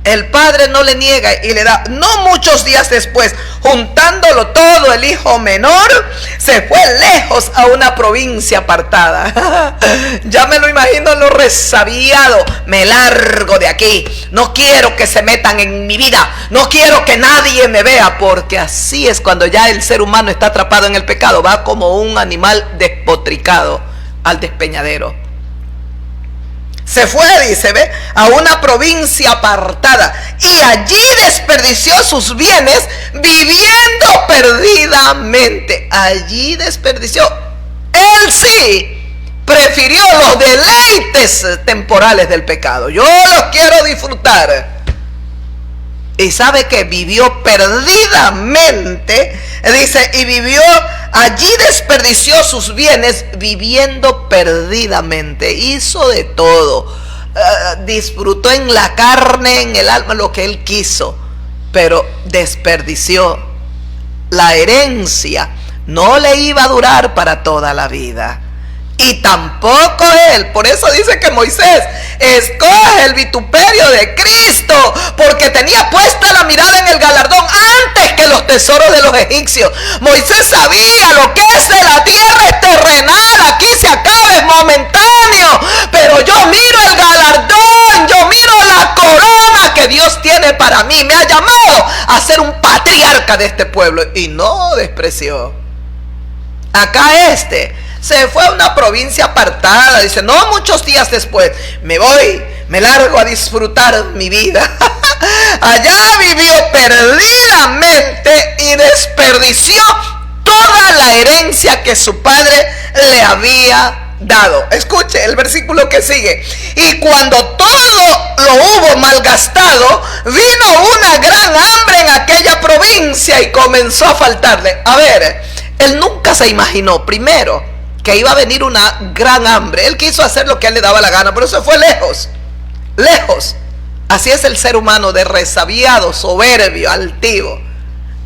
[SPEAKER 1] El padre no le niega y le da. No muchos días después, juntándolo todo, el hijo menor se fue lejos a una provincia apartada. Ya me lo imagino, lo resabiado. Me largo de aquí. No quiero que se metan en mi vida. No quiero que nadie me vea. Porque así es cuando ya el ser humano está atrapado en el pecado. Va como un animal despotricado al despeñadero. Se fue, dice, ¿ve?, a una provincia apartada y allí desperdició sus bienes viviendo perdidamente. Allí desperdició. Él sí prefirió los deleites temporales del pecado. Yo los quiero disfrutar. Y sabe que vivió perdidamente, dice, y vivió, allí desperdició sus bienes viviendo perdidamente. Hizo de todo, disfrutó en la carne, en el alma, lo que él quiso, pero desperdició. La herencia no le iba a durar para toda la vida. Y tampoco él. Por eso dice que Moisés escoge el vituperio de Cristo, porque tenía puesta la mirada en el galardón antes que los tesoros de los egipcios. Moisés sabía lo que es de la tierra es terrenal, aquí se acaba, es momentáneo, pero yo miro el galardón, yo miro la corona que Dios tiene para mí. Me ha llamado a ser un patriarca de este pueblo y no despreció. Acá se fue a una provincia apartada, dice, no muchos días después, me largo a disfrutar mi vida. Allá vivió perdidamente y desperdició toda la herencia que su padre le había dado. Escuche el versículo que sigue. Y cuando todo lo hubo malgastado, vino una gran hambre en aquella provincia y comenzó a faltarle. A ver, él nunca se imaginó, primero, que iba a venir una gran hambre. Él quiso hacer lo que a él le daba la gana, pero eso fue lejos, lejos. Así es el ser humano, de resabiado, soberbio, altivo.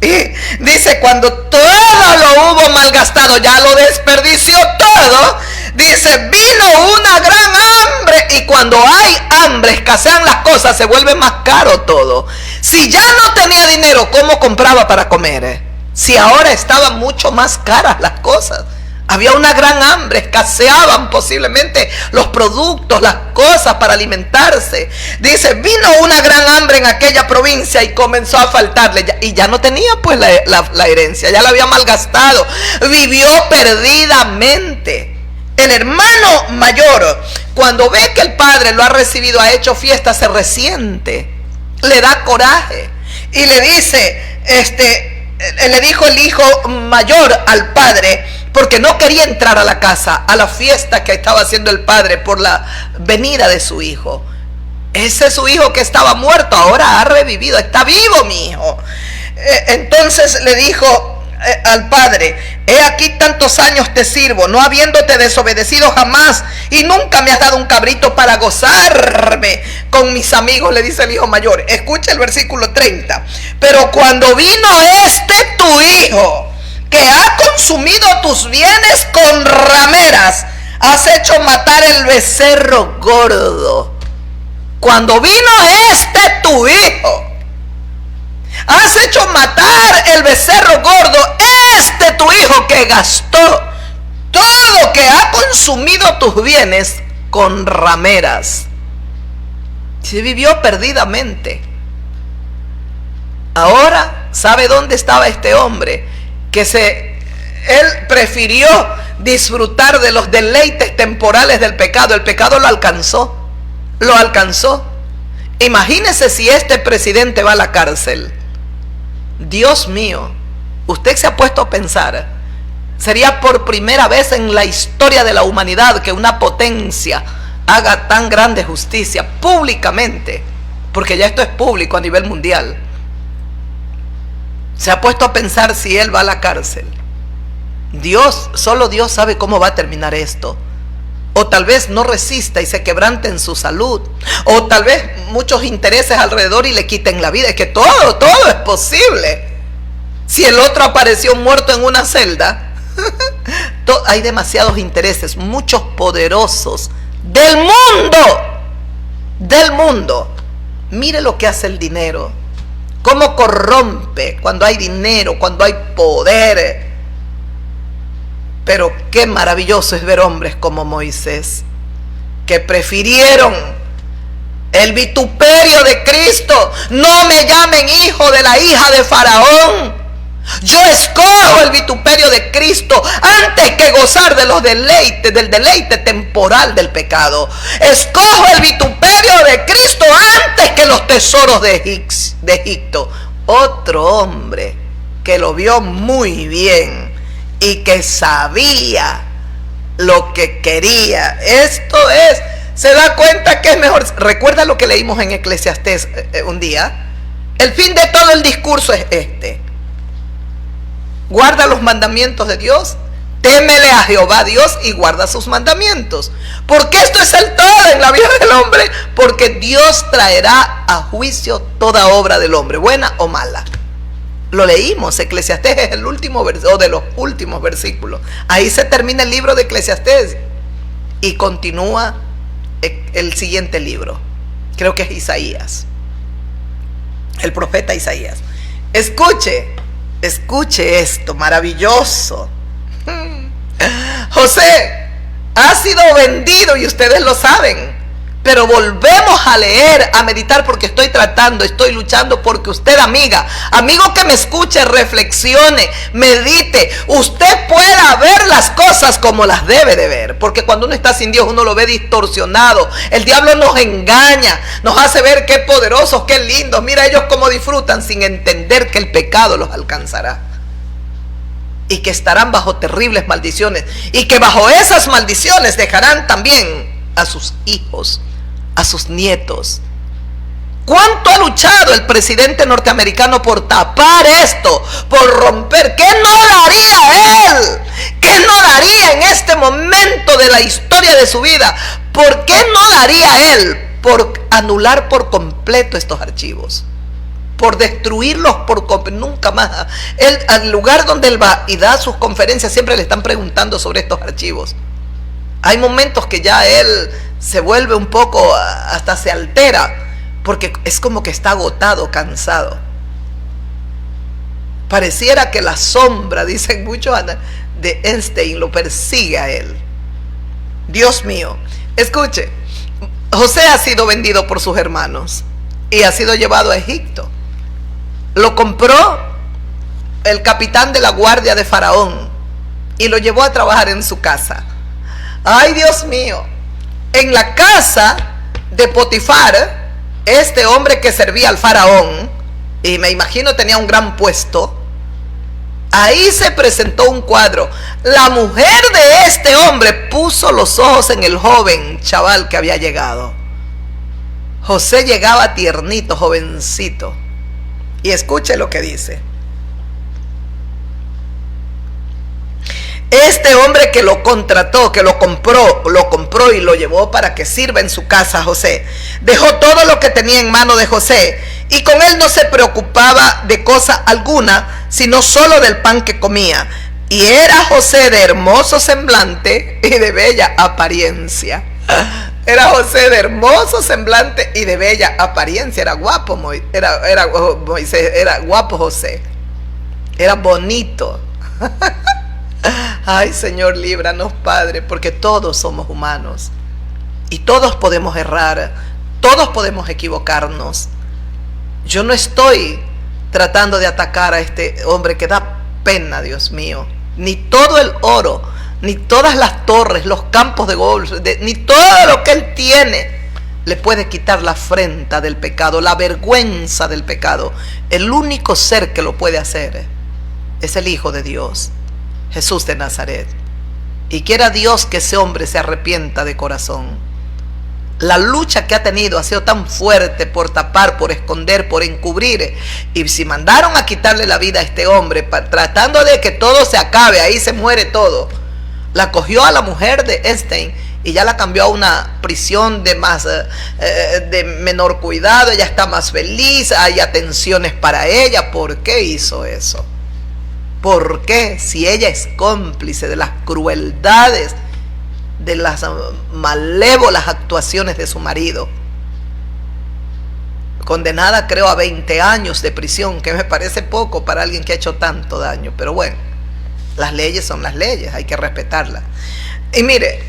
[SPEAKER 1] Y dice, cuando todo lo hubo malgastado, ya lo desperdició todo, Dice, vino una gran hambre, y cuando hay hambre, escasean las cosas, se vuelve más caro todo. Si ya no tenía dinero, ¿cómo compraba para comer? Si ahora estaban mucho más caras las cosas. Había una gran hambre, escaseaban posiblemente los productos, las cosas para alimentarse. Dice, vino una gran hambre en aquella provincia y comenzó a faltarle. Y ya no tenía pues la herencia, ya la había malgastado. Vivió perdidamente. El hermano mayor, cuando ve que el padre lo ha recibido, ha hecho fiesta, se resiente, le da coraje y le dice, le dijo el hijo mayor al padre, porque no quería entrar a la casa, a la fiesta que estaba haciendo el padre por la venida de su hijo. Ese es su hijo que estaba muerto, ahora ha revivido, está vivo mi hijo. Entonces le dijo al padre, he aquí tantos años te sirvo, no habiéndote desobedecido jamás, y nunca me has dado un cabrito para gozarme con mis amigos, le dice el hijo mayor. Escucha el versículo 30. Pero cuando vino tu hijo, que ha consumido tus bienes con rameras, has hecho matar el becerro gordo. Cuando vino tu hijo, has hecho matar el becerro gordo, tu hijo que gastó todo, que ha consumido tus bienes con rameras. Se vivió perdidamente. Ahora, ¿sabe dónde estaba este hombre? Él prefirió disfrutar de los deleites temporales del pecado. El pecado lo alcanzó. Imagínese si este presidente va a la cárcel. Dios mío, usted se ha puesto a pensar, sería por primera vez en la historia de la humanidad que una potencia haga tan grande justicia públicamente, porque ya esto es público a nivel mundial. Se ha puesto a pensar si él va a la cárcel. Solo Dios sabe cómo va a terminar esto. O tal vez no resista y se quebrante en su salud. O tal vez muchos intereses alrededor y le quiten la vida. Es que todo es posible. Si el otro apareció muerto en una celda, hay demasiados intereses, muchos poderosos del mundo. Mire lo que hace el dinero. Cómo corrompe cuando hay dinero, cuando hay poder. Pero qué maravilloso es ver hombres como Moisés, que prefirieron el vituperio de Cristo. No me llamen hijo de la hija de Faraón. Yo escojo el vituperio de Cristo antes que gozar de los deleites, del deleite temporal del pecado. Escojo el vituperio de Cristo antes que los tesoros de Egipto. Otro hombre que lo vio muy bien y que sabía lo que quería. Se da cuenta que es mejor. Recuerda lo que leímos en Eclesiastés un día. El fin de todo el discurso es este: guarda los mandamientos de Dios, témele a Jehová Dios y guarda sus mandamientos. Porque esto es el todo en la vida del hombre, porque Dios traerá a juicio toda obra del hombre, buena o mala. Lo leímos, Eclesiastés es el último o de los últimos versículos. Ahí se termina el libro de Eclesiastés y continúa el siguiente libro. Creo que es Isaías, el profeta Isaías. Escuche esto maravilloso. José ha sido vendido y ustedes lo saben. Pero volvemos a leer, a meditar, porque estoy luchando porque usted, amigo que me escuche, reflexione, medite, usted pueda ver las cosas como las debe de ver. Porque cuando uno está sin Dios, uno lo ve distorsionado. El diablo nos engaña, nos hace ver qué poderosos, qué lindos. Mira ellos cómo disfrutan sin entender que el pecado los alcanzará. Y que estarán bajo terribles maldiciones. Y que bajo esas maldiciones dejarán también a sus hijos, a sus nietos. ¿Cuánto ha luchado el presidente norteamericano por tapar esto, por romper? ¿Qué no daría él? ¿Qué no daría en este momento de la historia de su vida? ¿Por qué no daría él por anular por completo estos archivos? Por destruirlos por completo, nunca más. Al lugar donde él va y da sus conferencias, siempre le están preguntando sobre estos archivos. Hay momentos que ya él se vuelve un poco, hasta se altera, porque es como que está agotado, cansado. Pareciera que la sombra, dicen muchos, de Einstein lo persigue a él. Dios mío, escuche, José ha sido vendido por sus hermanos y ha sido llevado a Egipto. Lo compró el capitán de la guardia de Faraón y lo llevó a trabajar en su casa. Ay, Dios mío, en la casa de Potifar, este hombre que servía al Faraón, y me imagino tenía un gran puesto, ahí se presentó un cuadro. La mujer de este hombre puso los ojos en el joven chaval que había llegado. José llegaba tiernito, jovencito. Y escuche lo que dice. Este hombre que lo contrató, que lo compró y lo llevó para que sirva en su casa, José, dejó todo lo que tenía en mano de José, y con él no se preocupaba de cosa alguna, sino solo del pan que comía. Y era José de hermoso semblante y de bella apariencia. Era José de hermoso semblante y de bella apariencia. Era guapo Moisés, era guapo José. Era bonito. Ay, Señor, líbranos, Padre, porque todos somos humanos y todos podemos errar, todos podemos equivocarnos. Yo no estoy tratando de atacar a este hombre que da pena, Dios mío. Ni todo el oro, ni todas las torres, los campos de golf, ni todo lo que él tiene le puede quitar la afrenta del pecado, la vergüenza del pecado. El único ser que lo puede hacer es el Hijo de Dios, Jesús de Nazaret. Y quiera Dios que ese hombre se arrepienta de corazón. La lucha que ha tenido ha sido tan fuerte por tapar, por esconder, por encubrir. Y si mandaron a quitarle la vida a este hombre, tratando de que todo se acabe, ahí se muere todo, la cogió a la mujer de Einstein y ya la cambió a una prisión de menor cuidado. Ella está más feliz, hay atenciones para ella. ¿Por qué hizo eso? ¿Por qué? Si ella es cómplice de las crueldades, de las malévolas actuaciones de su marido. Condenada, creo, a 20 años de prisión, que me parece poco para alguien que ha hecho tanto daño. Pero bueno, las leyes son las leyes, hay que respetarlas. Y mire,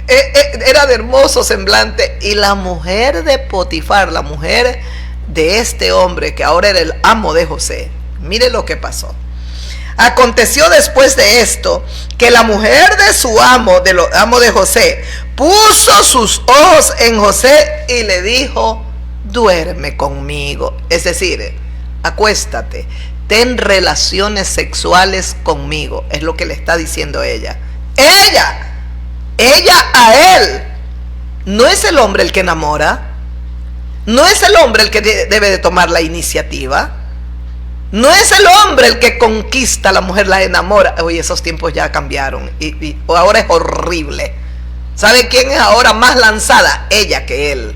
[SPEAKER 1] era de hermoso semblante, y la mujer de Potifar, la mujer de este hombre que ahora era el amo de José, mire lo que pasó. Aconteció después de esto que la mujer de su amo, de José, puso sus ojos en José y le dijo: duerme conmigo. Es decir, acuéstate, ten relaciones sexuales conmigo. Es lo que le está diciendo ella. Ella a él. No es el hombre el que enamora. No es el hombre el que debe de tomar la iniciativa. No es el hombre el que conquista a la mujer, la enamora. Oye, esos tiempos ya cambiaron y ahora es horrible. ¿Sabe quién es ahora más lanzada? Ella que él.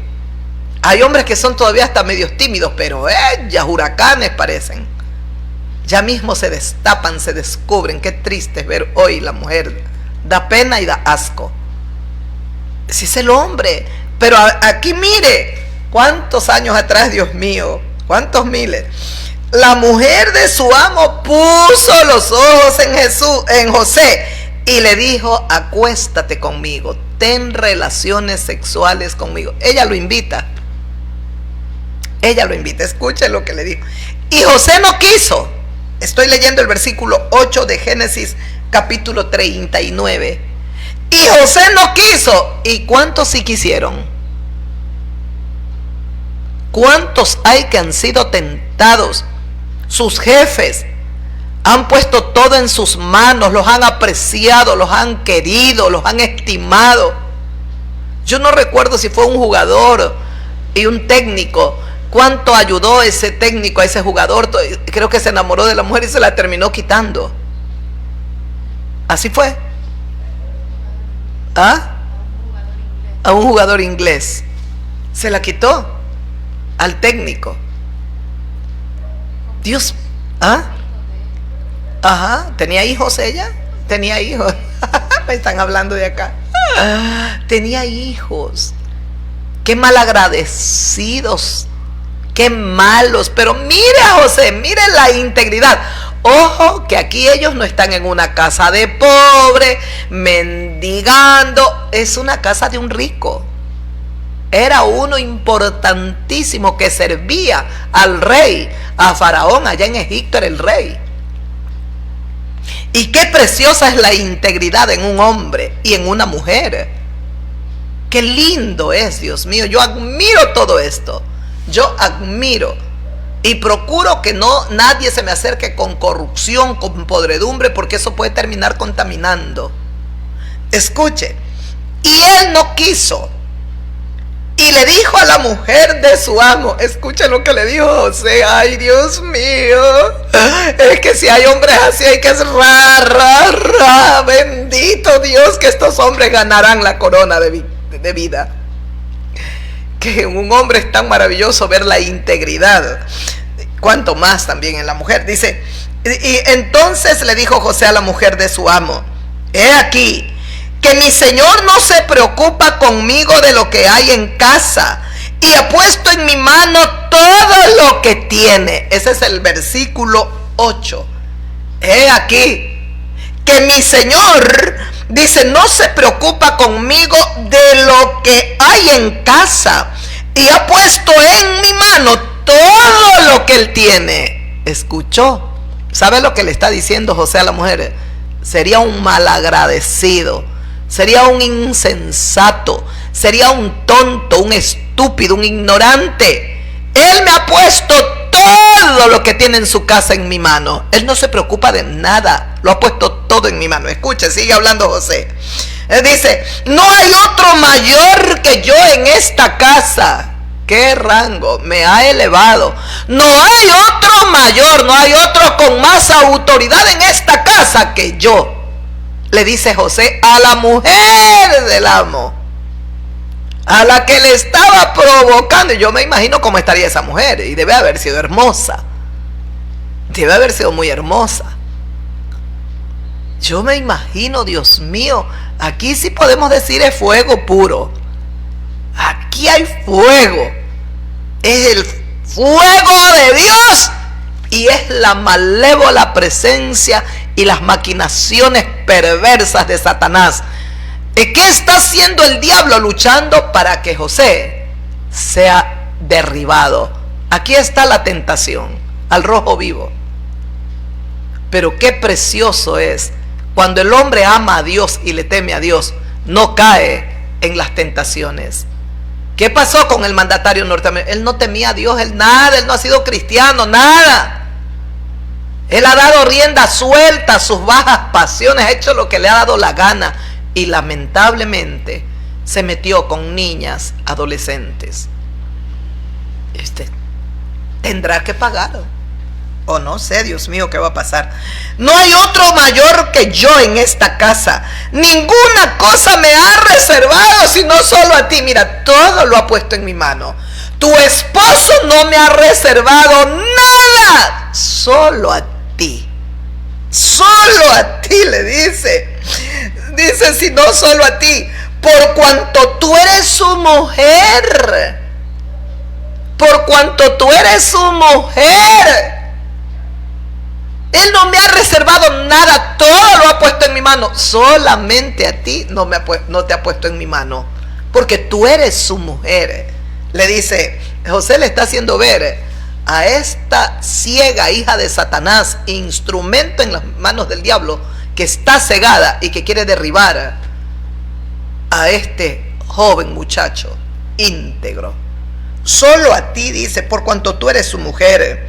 [SPEAKER 1] Hay hombres que son todavía hasta medios tímidos, pero ellas huracanes parecen. Ya mismo se destapan, se descubren. Qué triste es ver hoy la mujer. Da pena y da asco. Ese es el hombre. Pero aquí mire, cuántos años atrás, Dios mío, cuántos miles. La mujer de su amo puso los ojos en José y le dijo: acuéstate conmigo, ten relaciones sexuales conmigo. Ella lo invita. Escuchen lo que le dijo. Y José no quiso. Estoy leyendo el versículo 8 de Génesis capítulo 39. Y José no quiso. ¿Y cuántos sí quisieron? ¿Cuántos hay que han sido tentados? Sus jefes han puesto todo en sus manos, los han apreciado, los han querido, los han estimado. Yo no recuerdo si fue un jugador y un técnico, cuánto ayudó ese técnico a ese jugador. Creo que se enamoró de la mujer y se la terminó quitando. Así fue. A un jugador inglés. Se la quitó al técnico. Dios, ¿tenía hijos ella? Tenía hijos. Me están hablando de acá. Tenía hijos. Qué malagradecidos, qué malos. Pero mire a José, mire la integridad. Ojo que aquí ellos no están en una casa de pobre, mendigando. Es una casa de un rico. Era uno importantísimo que servía al rey, a Faraón. Allá en Egipto era el rey. Y qué preciosa es la integridad en un hombre y en una mujer. Qué lindo es, Dios mío. Yo admiro todo esto. Yo admiro. Y procuro que nadie se me acerque con corrupción, con podredumbre, porque eso puede terminar contaminando. Escuche. Y él no quiso. Y le dijo a la mujer de su amo, escuche lo que le dijo José. Ay, Dios mío, es que si hay hombres así hay que es bendito Dios, que estos hombres ganarán la corona de vida. Que en un hombre es tan maravilloso ver la integridad, cuanto más también en la mujer. Dice, y entonces le dijo José a la mujer de su amo, he aquí que mi señor no se preocupa conmigo de lo que hay en casa, y ha puesto en mi mano todo lo que tiene. Ese es el versículo 8. He aquí que mi señor, dice, no se preocupa conmigo de lo que hay en casa, y ha puesto en mi mano todo lo que él tiene. ¿Escuchó? ¿Sabe lo que le está diciendo José a la mujer? Sería un malagradecido, sería un insensato, sería un tonto, un estúpido, un ignorante. Él me ha puesto todo lo que tiene en su casa en mi mano. Él no se preocupa de nada, lo ha puesto todo en mi mano. Escuche, sigue hablando José. Él dice, no hay otro mayor que yo en esta casa. ¿Qué rango me ha elevado? No hay otro mayor, no hay otro con más autoridad en esta casa que yo. Le dice José a la mujer del amo, a la que le estaba provocando. Y yo me imagino cómo estaría esa mujer. Y debe haber sido hermosa. Debe haber sido muy hermosa. Yo me imagino, Dios mío, aquí sí podemos decir es fuego puro. Aquí hay fuego. Es el fuego de Dios. Y es la malévola presencia y las maquinaciones perversas de Satanás. ¿Qué está haciendo el diablo? Luchando para que José sea derribado. Aquí está la tentación al rojo vivo. Pero qué precioso es cuando el hombre ama a Dios y le teme a Dios, no cae en las tentaciones. ¿Qué pasó con el mandatario norteamericano? Él no temía a Dios, él nada, él no ha sido cristiano, nada. Él ha dado rienda suelta a sus bajas pasiones, ha hecho lo que le ha dado la gana. Y lamentablemente se metió con niñas, adolescentes. Tendrá que pagar. O no sé, Dios mío, ¿qué va a pasar? No hay otro mayor que yo en esta casa. Ninguna cosa me ha reservado, sino solo a ti. Mira, todo lo ha puesto en mi mano. Tu esposo no me ha reservado nada, solo a ti. Solo a ti, le dice. Dice, si no solo a ti, por cuanto tú eres su mujer. Por cuanto tú eres su mujer. Él no me ha reservado nada, todo lo ha puesto en mi mano. Solamente a ti no te ha puesto en mi mano, porque tú eres su mujer. Le dice, José le está haciendo ver a esta ciega hija de Satanás, instrumento en las manos del diablo, que está cegada y que quiere derribar a este joven muchacho íntegro. Solo a ti, dice, por cuanto tú eres su mujer.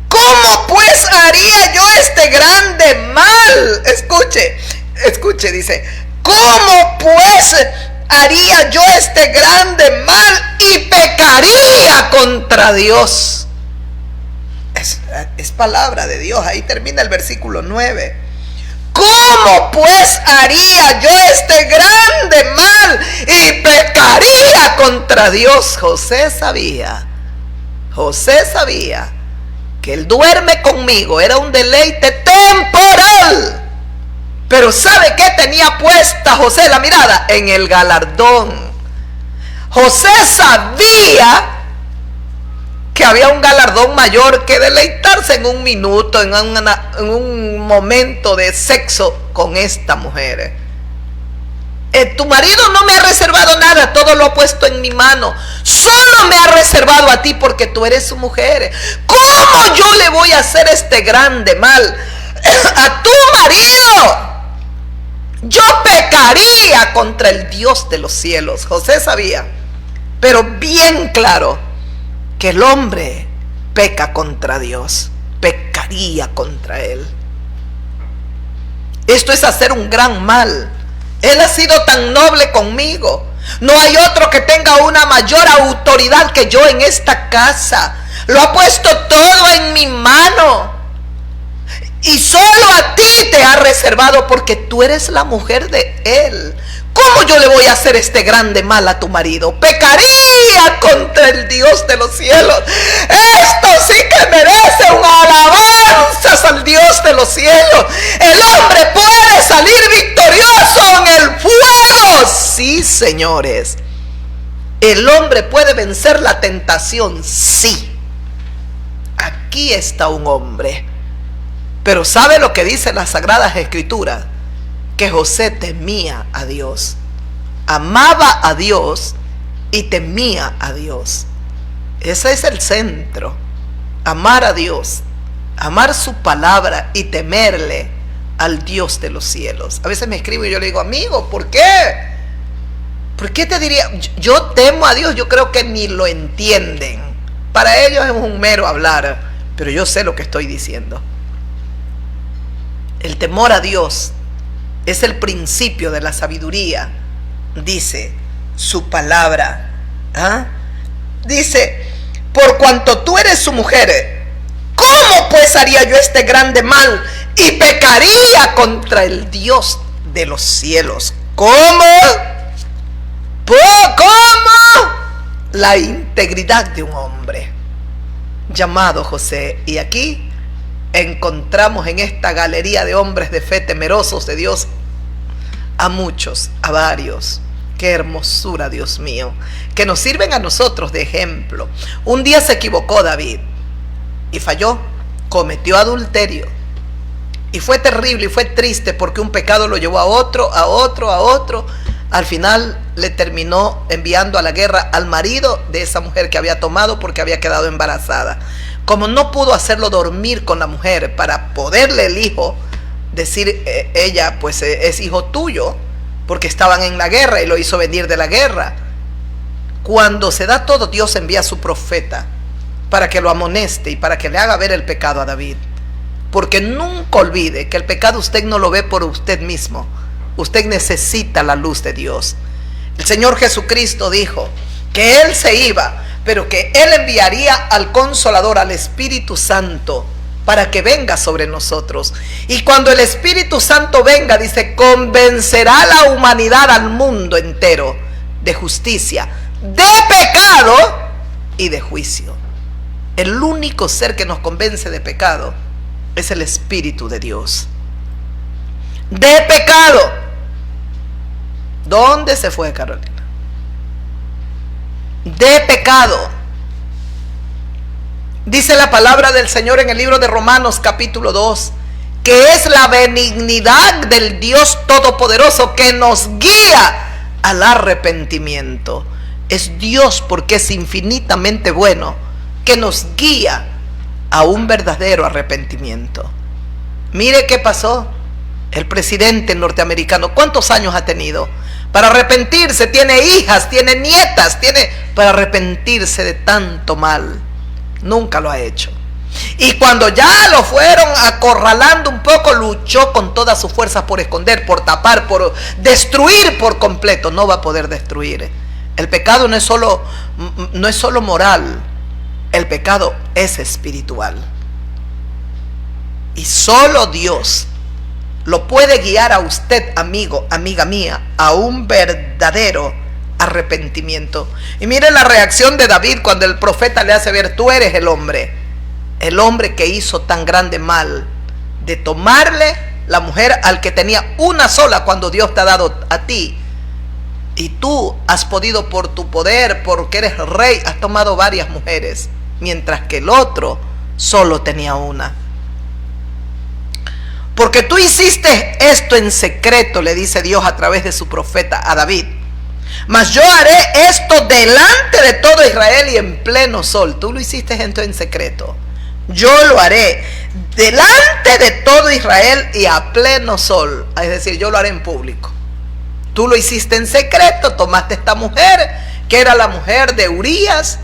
[SPEAKER 1] ¿Cómo pues haría yo este grande mal? Escuche, dice, ¿cómo pues haría yo este grande mal y pecaría contra Dios? Es palabra de Dios. Ahí termina el versículo 9. ¿Cómo pues haría yo este grande mal y pecaría contra Dios? José sabía que el duerme conmigo era un deleite temporal, Pero ¿sabe qué tenía puesta José la mirada? En el galardón. José sabía que había un galardón mayor que deleitarse en un minuto, en un momento de sexo con esta mujer. Tu marido no me ha reservado nada, todo lo ha puesto en mi mano. Solo me ha reservado a ti porque tú eres su mujer. ¿Cómo yo le voy a hacer este grande mal a tu marido? Yo pecaría contra el Dios de los cielos. José sabía, pero bien claro, que el hombre peca contra Dios, pecaría contra él. Esto es hacer un gran mal. Él ha sido tan noble conmigo. No hay otro que tenga una mayor autoridad que yo en esta casa. Lo ha puesto todo en mi mano. Y solo a ti te ha reservado porque tú eres la mujer de él. ¿Cómo yo le voy a hacer este grande mal a tu marido? Pecaría contra el Dios de los cielos. Esto sí que merece una alabanza al Dios de los cielos. El hombre puede salir victorioso en el fuego. Sí, señores. El hombre puede vencer la tentación. Sí. Aquí está un hombre. Pero ¿sabe lo que dicen las Sagradas Escrituras? Que José temía a Dios, amaba a Dios y temía a Dios. Ese es el centro. Amar a Dios, amar su palabra y temerle al Dios de los cielos. A veces me escribo y yo le digo, amigo, ¿por qué? ¿Por qué te diría? Yo temo a Dios, yo creo que ni lo entienden. Para ellos es un mero hablar, pero yo sé lo que estoy diciendo. El temor a Dios es el principio de la sabiduría, dice su palabra. Dice, por cuanto tú eres su mujer, ¿cómo pues haría yo este grande mal y pecaría contra el Dios de los cielos? ¿Cómo? ¿Cómo? La integridad de un hombre llamado José. Y aquí encontramos en esta galería de hombres de fe temerosos de Dios a muchos, a varios. Qué hermosura, Dios mío, que nos sirven a nosotros de ejemplo. Un día se equivocó David y falló, cometió adulterio y fue terrible y fue triste porque un pecado lo llevó a otro, a otro, a otro. Al final le terminó enviando a la guerra al marido de esa mujer que había tomado porque había quedado embarazada. Como no pudo hacerlo dormir con la mujer para poderle el hijo, decir ella pues es hijo tuyo, porque estaban en la guerra y lo hizo venir de la guerra. Cuando se da todo, Dios envía a su profeta para que lo amoneste y para que le haga ver el pecado a David. Porque nunca olvide que el pecado usted no lo ve por usted mismo. Usted necesita la luz de Dios. El Señor Jesucristo dijo que Él se iba, pero que Él enviaría al Consolador, al Espíritu Santo, para que venga sobre nosotros. Y cuando el Espíritu Santo venga, dice, convencerá a la humanidad, al mundo entero, de justicia, de pecado y de juicio. El único ser que nos convence de pecado es el Espíritu de Dios. De pecado. ¿Dónde se fue, Carolina? De pecado. Dice la palabra del Señor en el libro de Romanos capítulo 2, que es la benignidad del Dios Todopoderoso que nos guía al arrepentimiento. Es Dios, porque es infinitamente bueno, que nos guía a un verdadero arrepentimiento. Mire qué pasó. El presidente norteamericano, ¿cuántos años ha tenido para arrepentirse? Tiene hijas, tiene nietas, para arrepentirse de tanto mal. Nunca lo ha hecho. Y cuando ya lo fueron acorralando un poco, luchó con todas sus fuerzas por esconder, por tapar, por destruir por completo. No va a poder destruir. El pecado no es solo moral. El pecado es espiritual. Y solo Dios lo puede guiar a usted, amigo, amiga mía, a un verdadero arrepentimiento. Y mire la reacción de David cuando el profeta le hace ver, tú eres el hombre que hizo tan grande mal de tomarle la mujer al que tenía una sola cuando Dios te ha dado a ti. Y tú has podido por tu poder, porque eres rey, has tomado varias mujeres, mientras que el otro solo tenía una. Porque tú hiciste esto en secreto, le dice Dios a través de su profeta a David. Mas yo haré esto delante de todo Israel y en pleno sol. Tú lo hiciste esto en secreto. Yo lo haré delante de todo Israel y a pleno sol. Es decir, yo lo haré en público. Tú lo hiciste en secreto, tomaste esta mujer, que era la mujer de Urías.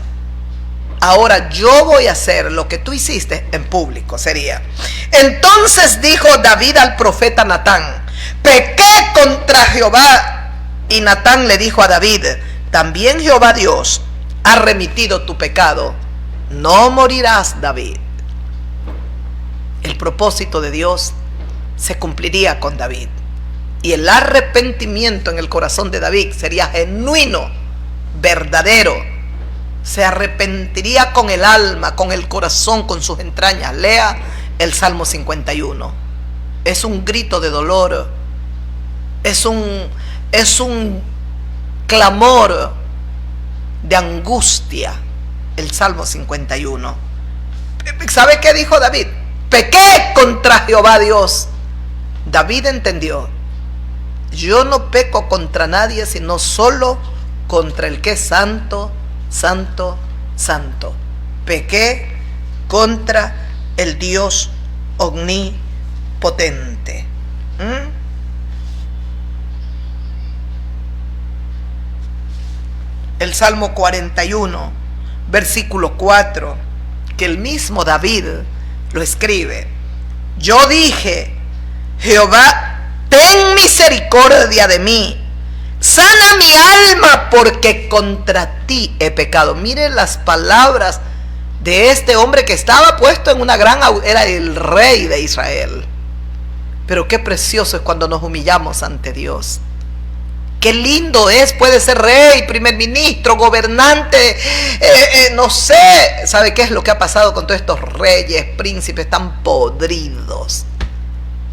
[SPEAKER 1] Ahora yo voy a hacer lo que tú hiciste en público, sería. Entonces dijo David al profeta Natán: pequé contra Jehová. Y Natán le dijo a David: también Jehová Dios ha remitido tu pecado. No morirás, David. El propósito de Dios se cumpliría con David. Y el arrepentimiento en el corazón de David sería genuino, verdadero. Se arrepentiría con el alma, con el corazón, con sus entrañas. Lea el Salmo 51. Es un grito de dolor. Es un clamor de angustia. El Salmo 51. ¿Sabe qué dijo David? Pequé contra Jehová Dios. David entendió: yo no peco contra nadie, sino solo contra el que es santo, santo, santo. Pequé contra el Dios omnipotente. El Salmo 41, versículo 4, que el mismo David lo escribe. Yo dije: Jehová, ten misericordia de mí, sana mi alma, porque contra ti he pecado. Miren las palabras de este hombre que estaba puesto en una gran... era el rey de Israel. Pero qué precioso es cuando nos humillamos ante Dios. Qué lindo es, puede ser rey, primer ministro, gobernante, no sé. ¿Sabe qué es lo que ha pasado con todos estos reyes, príncipes tan podridos?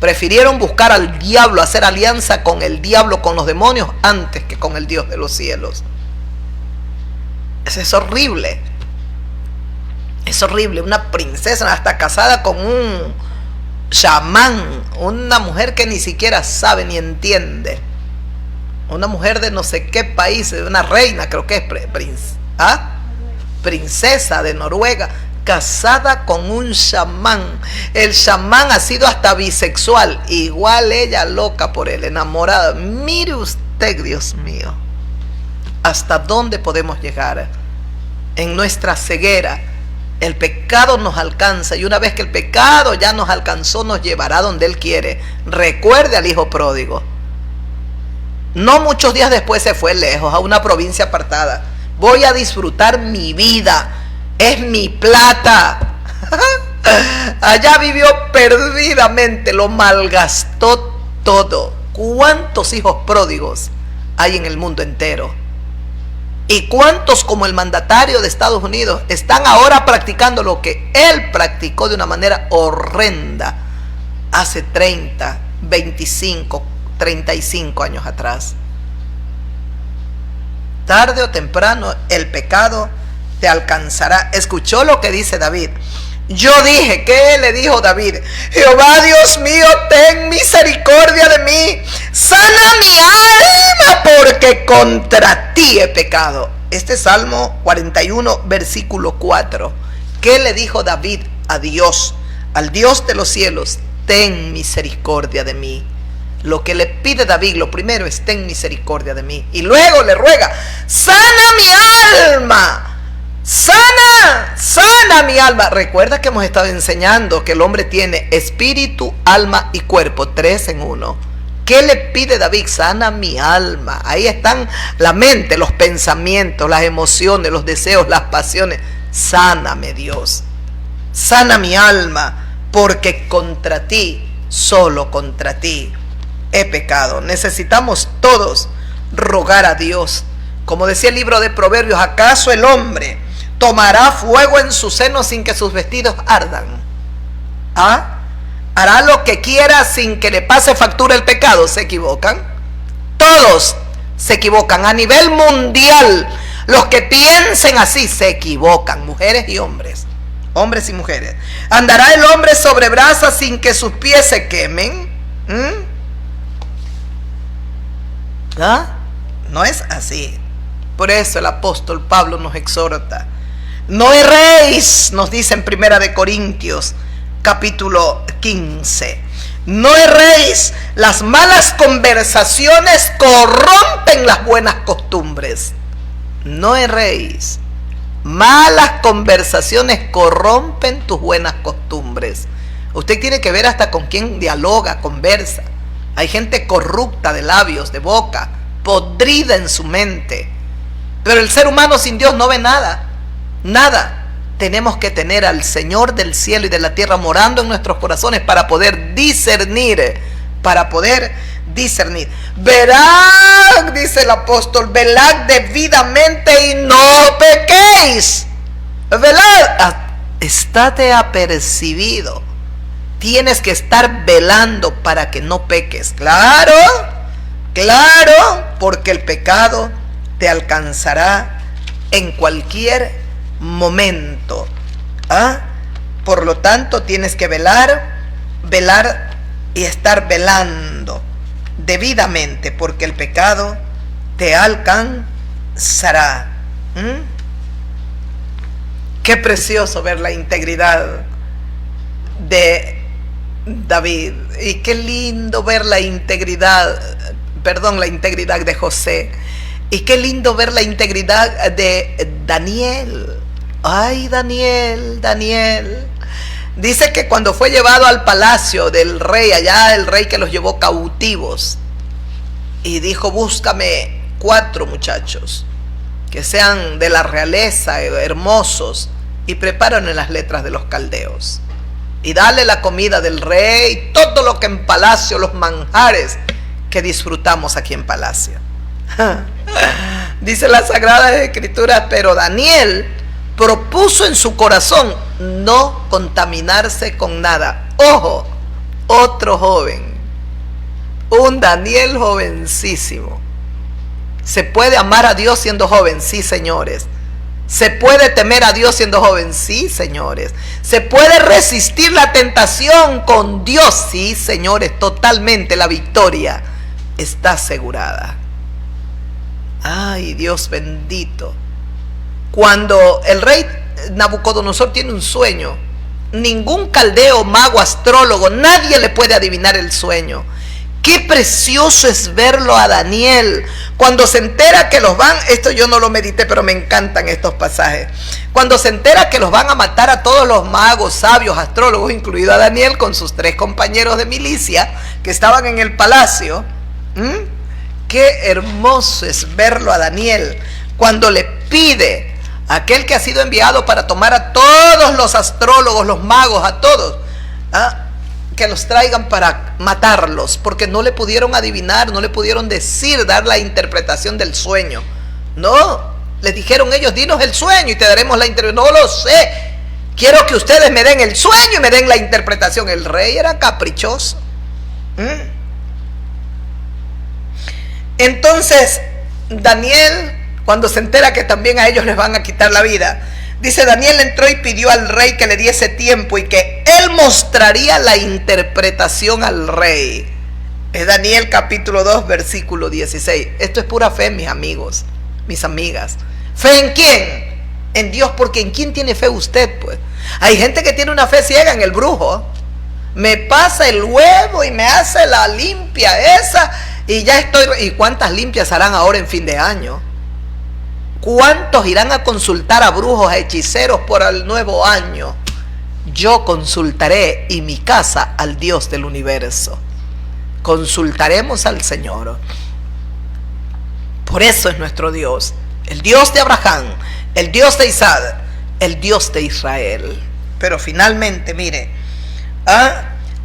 [SPEAKER 1] Prefirieron buscar al diablo, hacer alianza con el diablo, con los demonios, antes que con el Dios de los cielos. Eso es horrible. Es horrible. Una princesa hasta casada con un chamán, una mujer que ni siquiera sabe ni entiende. Una mujer de no sé qué país, una reina, creo que es princesa de Noruega, casada con un chamán. El chamán ha sido hasta bisexual, igual ella loca por él, enamorada. Mire usted, Dios mío, hasta dónde podemos llegar en nuestra ceguera. El pecado nos alcanza, y una vez que el pecado ya nos alcanzó, nos llevará donde Él quiere. Recuerde al hijo pródigo. No muchos días después se fue lejos, a una provincia apartada. Voy a disfrutar mi vida, es mi plata. Allá vivió perdidamente, lo malgastó todo. ¿Cuántos hijos pródigos hay en el mundo entero? ¿Y cuántos, como el mandatario de Estados Unidos, están ahora practicando lo que él practicó de una manera horrenda hace 30, 25, 35 años atrás? Tarde o temprano el pecado te alcanzará. Escuchó lo que dice David. Yo dije, ¿qué le dijo David? Jehová Dios mío, ten misericordia de mí, sana mi alma, porque contra ti he pecado. Este Salmo 41, versículo 4. ¿Qué le dijo David a Dios, al Dios de los cielos? Ten misericordia de mí. Lo que le pide David, lo primero es: ten misericordia de mí. Y luego le ruega: sana mi alma. Sana mi alma. Recuerda que hemos estado enseñando que el hombre tiene espíritu, alma y cuerpo, 3 en 1. ¿Qué le pide David? Sana mi alma. Ahí están la mente, los pensamientos, las emociones, los deseos, las pasiones. Sáname, Dios. Sana mi alma, porque contra ti, solo contra ti, he pecado. Necesitamos todos rogar a Dios. Como decía el libro de Proverbios: ¿acaso el hombre tomará fuego en su seno sin que sus vestidos ardan? hará lo que quiera sin que le pase factura el pecado. Se equivocan. Todos se equivocan. A nivel mundial, los que piensen así se equivocan, mujeres y hombres. Hombres y mujeres. ¿Andará el hombre sobre brasas sin que sus pies se quemen? ¿Ah? No es así. Por eso el apóstol Pablo nos exhorta. No erréis, nos dice en 1 de Corintios, capítulo 15. No erréis, las malas conversaciones corrompen las buenas costumbres. No erréis. Malas conversaciones corrompen tus buenas costumbres. Usted tiene que ver hasta con quién dialoga, conversa. Hay gente corrupta de labios, de boca, podrida en su mente. Pero el ser humano sin Dios no ve nada. Nada. Tenemos que tener al Señor del cielo y de la tierra morando en nuestros corazones para poder discernir. Para poder discernir. Verad, dice el apóstol, velad debidamente y no pequéis. Velad, estate apercibido. Tienes que estar velando para que no peques. Claro, claro, porque el pecado te alcanzará en cualquier momento. Por lo tanto, tienes que velar y estar velando debidamente, porque el pecado te alcanzará. Qué precioso ver la integridad de David, y qué lindo ver la integridad de José, y qué lindo ver la integridad de Daniel. Ay, Daniel. Dice que cuando fue llevado al palacio del rey, allá el rey que los llevó cautivos, y dijo: búscame 4 muchachos que sean de la realeza, hermosos, y prepárenle las letras de los caldeos, y dale la comida del rey, todo lo que en palacio, los manjares que disfrutamos aquí en palacio. Dice las Sagradas Escrituras, pero Daniel propuso en su corazón no contaminarse con nada. Ojo, otro joven, un Daniel jovencísimo. ¿Se puede amar a Dios siendo joven? Sí, señores. ¿Se puede temer a Dios siendo joven? Sí, señores. ¿Se puede resistir la tentación con Dios? Sí, señores, totalmente. La victoria está asegurada. Ay, Dios bendito. Cuando el rey Nabucodonosor tiene un sueño, ningún caldeo, mago, astrólogo, nadie le puede adivinar el sueño. Qué precioso es verlo a Daniel cuando se entera que los van, esto yo no lo medité, pero me encantan estos pasajes, cuando se entera que los van a matar a todos los magos, sabios, astrólogos, incluido a Daniel con sus 3 compañeros de milicia que estaban en el palacio. Qué hermoso es verlo a Daniel cuando le pide a aquel que ha sido enviado para tomar a todos los astrólogos, los magos, a todos, que los traigan para matarlos, porque no le pudieron adivinar, no le pudieron decir, dar la interpretación del sueño. No, les dijeron ellos: dinos el sueño y te daremos la interpretación. No lo sé, quiero que ustedes me den el sueño y me den la interpretación. El rey era caprichoso. Entonces Daniel, cuando se entera que también a ellos les van a quitar la vida, dice: Daniel entró y pidió al rey que le diese tiempo y que él mostraría la interpretación al rey. Es Daniel capítulo 2 versículo 16. Esto es pura fe, mis amigos, mis amigas. ¿Fe en quién? En Dios, porque ¿en quién tiene fe usted? Pues hay gente que tiene una fe ciega en el brujo. Me pasa el huevo y me hace la limpia esa y ya estoy. ¿Y cuántas limpias harán ahora en fin de año? ¿Cuántos irán a consultar a brujos, a hechiceros por el nuevo año? Yo consultaré, y mi casa, al Dios del universo. Consultaremos al Señor. Por eso es nuestro Dios, el Dios de Abraham, el Dios de Isaac, el Dios de Israel. Pero finalmente, mire,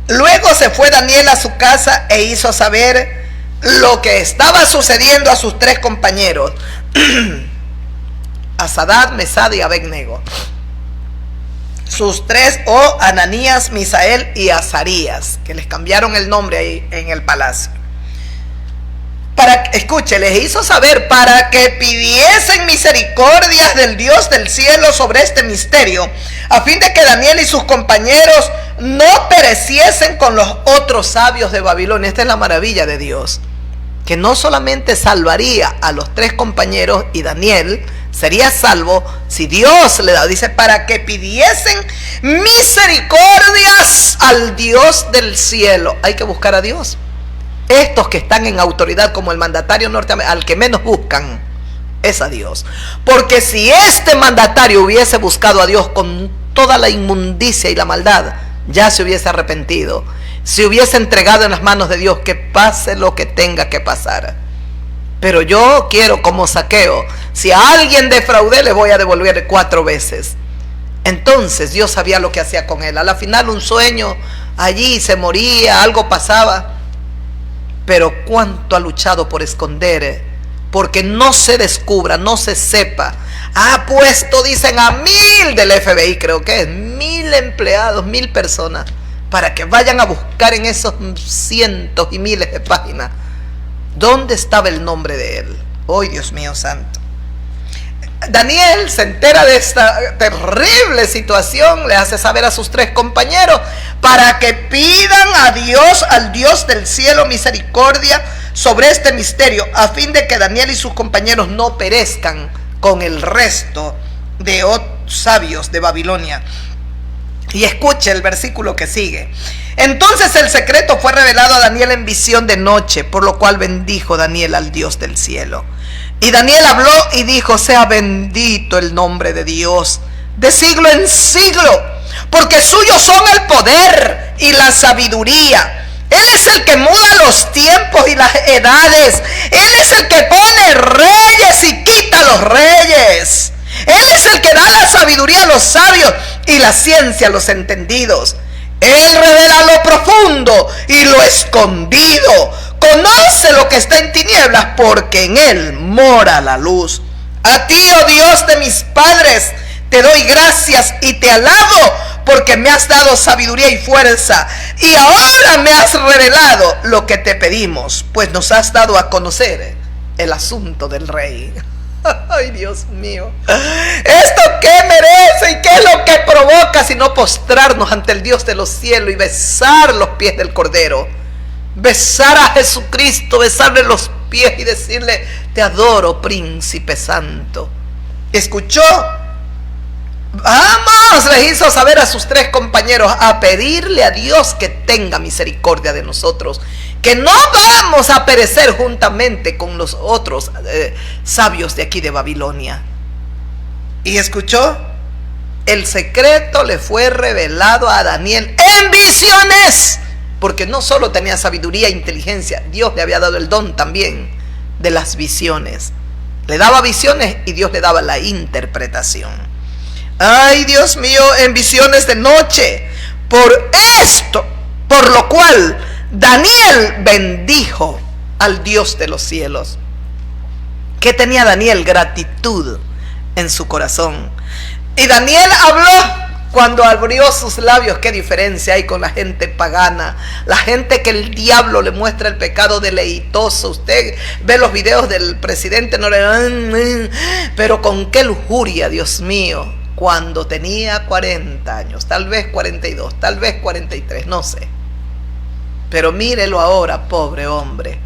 [SPEAKER 1] luego se fue Daniel a su casa e hizo saber lo que estaba sucediendo a sus 3 compañeros, a Sadrach, Mesach y Abednego. sus tres, Ananías, Misael y Azarías, que les cambiaron el nombre ahí en el palacio. Escuche, les hizo saber para que pidiesen misericordias del Dios del cielo sobre este misterio, a fin de que Daniel y sus compañeros no pereciesen con los otros sabios de Babilonia. Esta es la maravilla de Dios, que no solamente salvaría a los tres compañeros y Daniel sería salvo si Dios le da, dice, para que pidiesen misericordias al Dios del cielo. Hay que buscar a Dios. Estos que están en autoridad como el mandatario norteamericano, al que menos buscan es a Dios. Porque si este mandatario hubiese buscado a Dios con toda la inmundicia y la maldad, ya se hubiese arrepentido, se hubiese entregado en las manos de Dios, que pase lo que tenga que pasar. Pero yo quiero, como Zaqueo, si a alguien defraudé, le voy a devolver 4 veces. Entonces Dios sabía lo que hacía con él. A la final un sueño, allí se moría, algo pasaba. Pero cuánto ha luchado por esconder, porque no se descubra, no se sepa. Ha puesto, dicen, a 1000 del FBI, creo que es 1000 empleados, 1000 personas, para que vayan a buscar en esos cientos y miles de páginas dónde estaba el nombre de él. ¡Oh, Dios mío santo! Daniel se entera de esta terrible situación, le hace saber a sus 3 compañeros para que pidan a Dios, al Dios del cielo, misericordia sobre este misterio, a fin de que Daniel y sus compañeros no perezcan con el resto de sabios de Babilonia. Y escuche el versículo que sigue. Entonces el secreto fue revelado a Daniel en visión de noche, por lo cual bendijo Daniel al Dios del cielo. Y Daniel habló y dijo: sea bendito el nombre de Dios de siglo en siglo, porque suyos son el poder y la sabiduría. Él es el que muda los tiempos y las edades. Él es el que pone reyes y quita los reyes. Él es el que da la sabiduría a los sabios y la ciencia a los entendidos. Él revela lo profundo y lo escondido. Conoce lo que está en tinieblas, porque en él mora la luz. A ti, oh Dios de mis padres, te doy gracias y te alabo, porque me has dado sabiduría y fuerza, y ahora me has revelado lo que te pedimos, pues nos has dado a conocer el asunto del rey. Ay, Dios mío, ¿esto qué merece y qué es lo que provoca sino postrarnos ante el Dios de los cielos y besar los pies del Cordero? Besar a Jesucristo, besarle los pies y decirle: te adoro, príncipe santo. ¿Escuchó? Vamos, les hizo saber a sus 3 compañeros, a pedirle a Dios que tenga misericordia de nosotros, que no vamos a perecer juntamente con los otros sabios de aquí de Babilonia. ¿Y escuchó? El secreto le fue revelado a Daniel en visiones, porque no solo tenía sabiduría e inteligencia, Dios le había dado el don también de las visiones. Le daba visiones y Dios le daba la interpretación. Ay, Dios mío, en visiones de noche. Por esto, por lo cual Daniel bendijo al Dios de los cielos. ¿Qué tenía Daniel? Gratitud en su corazón. Y Daniel habló. Cuando abrió sus labios, qué diferencia hay con la gente pagana, la gente que el diablo le muestra el pecado deleitoso. Usted ve los videos del presidente, pero con qué lujuria, Dios mío, cuando tenía 40 años, tal vez 42, tal vez 43, no sé. Pero mírelo ahora, pobre hombre,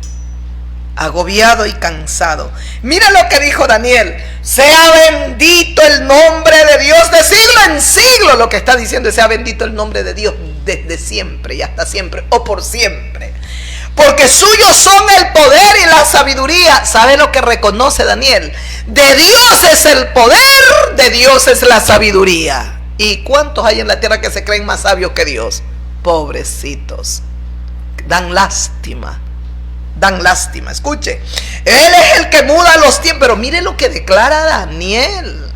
[SPEAKER 1] agobiado y cansado. Mira lo que dijo Daniel: sea bendito el nombre de Dios de siglo en siglo. Lo que está diciendo es: sea bendito el nombre de Dios desde siempre y hasta siempre, o por siempre, porque suyos son el poder y la sabiduría. ¿Sabe lo que reconoce Daniel? De Dios es el poder, de Dios es la sabiduría. ¿Y cuántos hay en la tierra que se creen más sabios que Dios? Pobrecitos, dan lástima. Dan lástima. Escuche, Él es el que muda los tiempos. Pero mire lo que declara Daniel.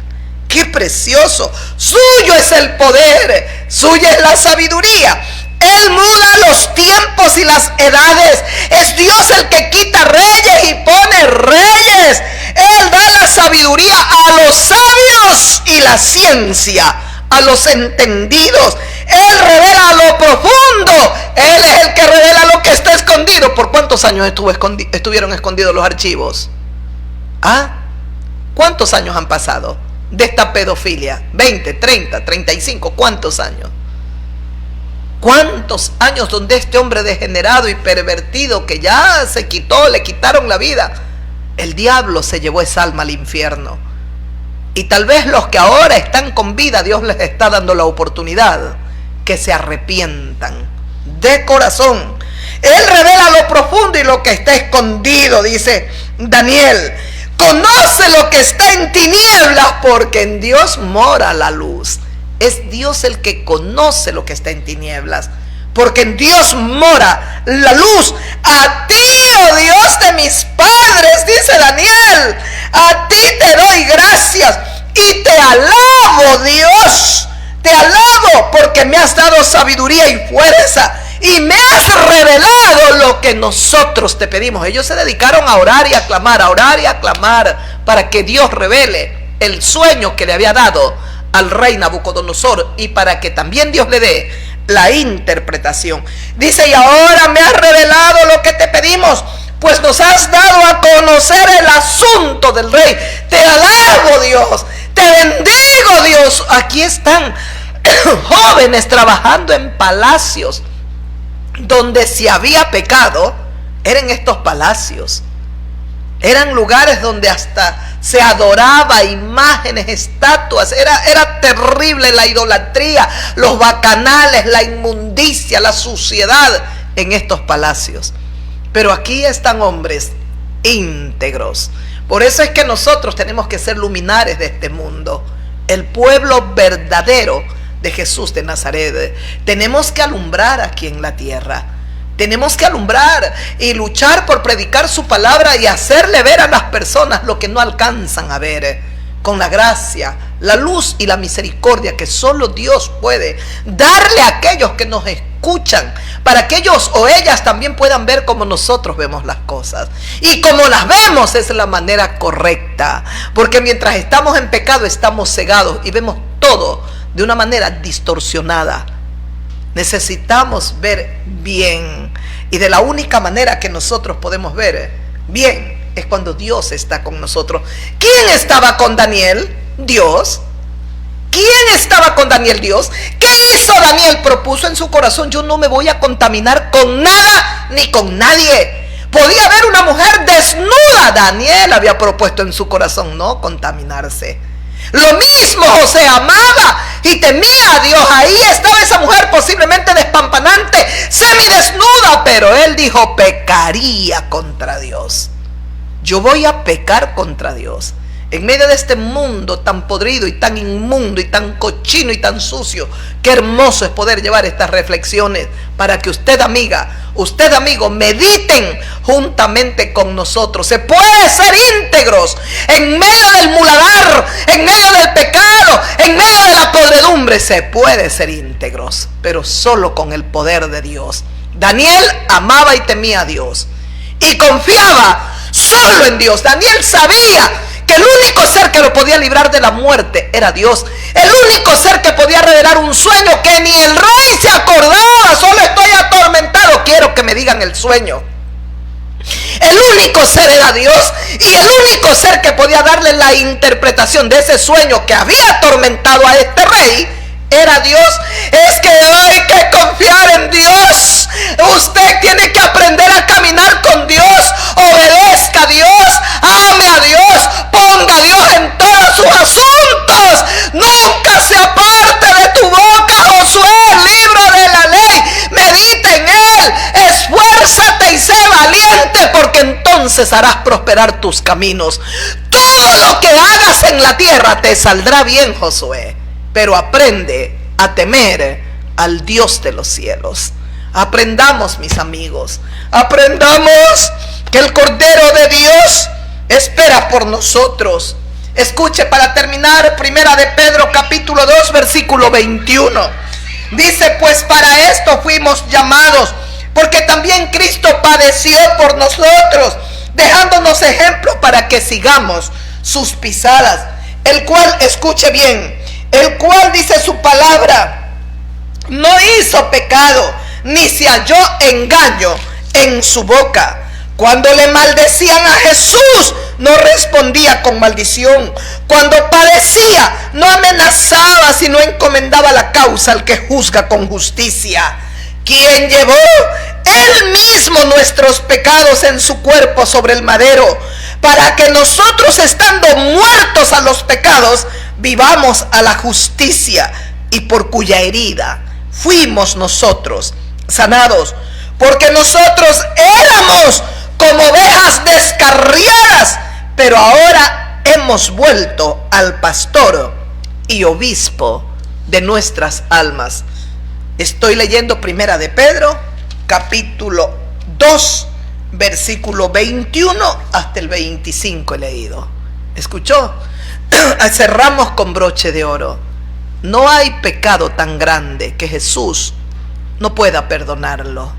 [SPEAKER 1] Qué precioso. Suyo es el poder, suya es la sabiduría. Él muda los tiempos y las edades. Es Dios el que quita reyes y pone reyes. Él da la sabiduría a los sabios y la ciencia a los entendidos. Él revela lo profundo. Él es el que revela lo que está escondido. ¿Por cuántos años estuvieron escondidos los archivos? ¿Ah? ¿Cuántos años han pasado de esta pedofilia? 20, 30, 35, ¿cuántos años? ¿Cuántos años donde este hombre degenerado y pervertido que ya se quitó, le quitaron la vida? El diablo se llevó esa alma al infierno. Y tal vez los que ahora están con vida, Dios les está dando la oportunidad que se arrepientan de corazón. Él revela lo profundo y lo que está escondido, dice Daniel. Conoce lo que está en tinieblas, porque en Dios mora la luz. Es Dios el que conoce lo que está en tinieblas, porque en Dios mora la luz. A ti, oh Dios de mis padres, dice Daniel, a ti te doy gracias y te alabo, Dios. Te alabo porque me has dado sabiduría y fuerza y me has revelado lo que nosotros te pedimos. Ellos se dedicaron a orar y a clamar para que Dios revele el sueño que le había dado al rey Nabucodonosor y para que también Dios le dé la interpretación. Dice, y ahora me has revelado lo que te pedimos, pues nos has dado a conocer el asunto del rey. Te alabo, Dios, te bendigo, Dios. Aquí están jóvenes trabajando en palacios donde si había pecado, eran estos palacios. Eran lugares donde hasta se adoraba imágenes, estatuas. Era terrible la idolatría, los bacanales, la inmundicia, la suciedad en estos palacios. Pero aquí están hombres íntegros. Por eso es que nosotros tenemos que ser luminares de este mundo. El pueblo verdadero de Jesús de Nazaret. Tenemos que alumbrar aquí en la tierra. Tenemos que alumbrar y luchar por predicar su palabra y hacerle ver a las personas lo que no alcanzan a ver, con la gracia, la luz y la misericordia que solo Dios puede darle a aquellos que nos escuchan, para que ellos o ellas también puedan ver como nosotros vemos las cosas. Y como las vemos es la manera correcta, porque mientras estamos en pecado estamos cegados y vemos todo de una manera distorsionada. Necesitamos ver bien, y de la única manera que nosotros podemos ver bien es cuando Dios está con nosotros. ¿Quién estaba con Daniel? Dios. ¿Quién estaba con Daniel? Dios. ¿Qué hizo Daniel? Propuso en su corazón: yo no me voy a contaminar con nada ni con nadie. Podía haber una mujer desnuda. Daniel había propuesto en su corazón no contaminarse. Lo mismo José, amaba y temía a Dios. Ahí estaba esa mujer posiblemente despampanante, semidesnuda, pero él dijo: pecaría contra Dios. Yo voy a pecar contra Dios. En medio de este mundo tan podrido y tan inmundo y tan cochino y tan sucio, qué hermoso es poder llevar estas reflexiones para que usted, amiga, usted, amigo, mediten juntamente con nosotros. Se puede ser íntegros en medio del muladar, en medio del pecado, en medio de la podredumbre. Se puede ser íntegros, pero solo con el poder de Dios. Daniel amaba y temía a Dios y confiaba solo en Dios. Daniel sabía que el único ser que lo podía librar de la muerte era Dios. El único ser que podía revelar un sueño que ni el rey se acordaba. Solo estoy atormentado, quiero que me digan el sueño. El único ser era Dios, y el único ser que podía darle la interpretación de ese sueño que había atormentado a este rey era Dios. Es que hay que confiar en Dios. Usted tiene que aprender a caminar con Dios. Obedezca a Dios, ame a Dios, ponga a Dios en todos sus asuntos. Nunca se aparte de tu boca, Josué, el libro de la ley. Medita en él, esfuérzate y sé valiente, porque entonces harás prosperar tus caminos. Todo lo que hagas en la tierra te saldrá bien, Josué. Pero aprende a temer al Dios de los cielos. Aprendamos, mis amigos, aprendamos que el Cordero de Dios espera por nosotros. Escuche, para terminar, Primera de Pedro capítulo 2 versículo 21. Dice: pues para esto fuimos llamados, porque también Cristo padeció por nosotros, dejándonos ejemplo para que sigamos sus pisadas, el cual, escuche bien, el cual dice su palabra, no hizo pecado, ni se halló engaño en su boca. Cuando le maldecían a Jesús, no respondía con maldición. Cuando padecía, no amenazaba, sino encomendaba la causa al que juzga con justicia, quien llevó él mismo nuestros pecados en su cuerpo sobre el madero, para que nosotros, estando muertos a los pecados, vivamos a la justicia, y por cuya herida fuimos nosotros sanados. Porque nosotros éramos como ovejas descarriadas, pero ahora hemos vuelto al pastor y obispo de nuestras almas. Estoy leyendo Primera de Pedro, capítulo 2, versículo 21 hasta el 25 he leído. ¿Escuchó? Cerramos con broche de oro. No hay pecado tan grande que Jesús no pueda perdonarlo,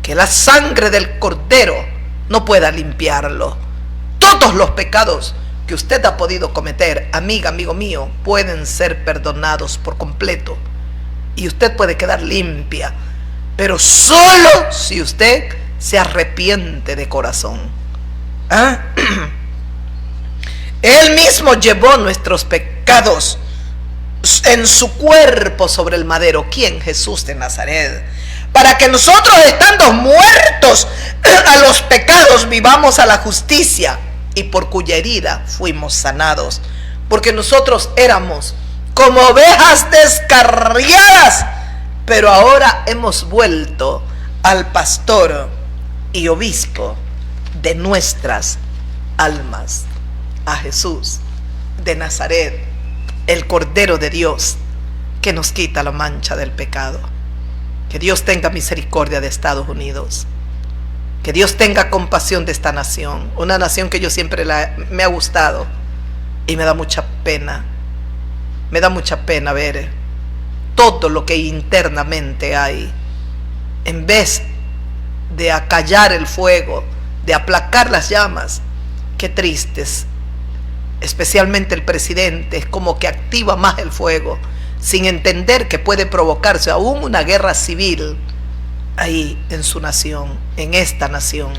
[SPEAKER 1] que la sangre del Cordero no pueda limpiarlo. Todos los pecados que usted ha podido cometer, amiga, amigo mío, pueden ser perdonados por completo, y usted puede quedar limpia, pero solo si usted se arrepiente de corazón. ¿Ah? Él mismo llevó nuestros pecados en su cuerpo sobre el madero. ¿Quién? Jesús de Nazaret. Para que nosotros, estando muertos a los pecados, vivamos a la justicia, y por cuya herida fuimos sanados. Porque nosotros éramos como ovejas descarriadas, pero ahora hemos vuelto al pastor y obispo de nuestras almas, a Jesús de Nazaret, el Cordero de Dios, que nos quita la mancha del pecado. Que Dios tenga misericordia de Estados Unidos. Que Dios tenga compasión de esta nación. Una nación que yo siempre me ha gustado, y me da mucha pena. Me da mucha pena ver todo lo que internamente hay. En vez de acallar el fuego, de aplacar las llamas, qué tristes. Especialmente el presidente es como que activa más el fuego, sin entender que puede provocarse aún una guerra civil ahí en su nación, en esta nación.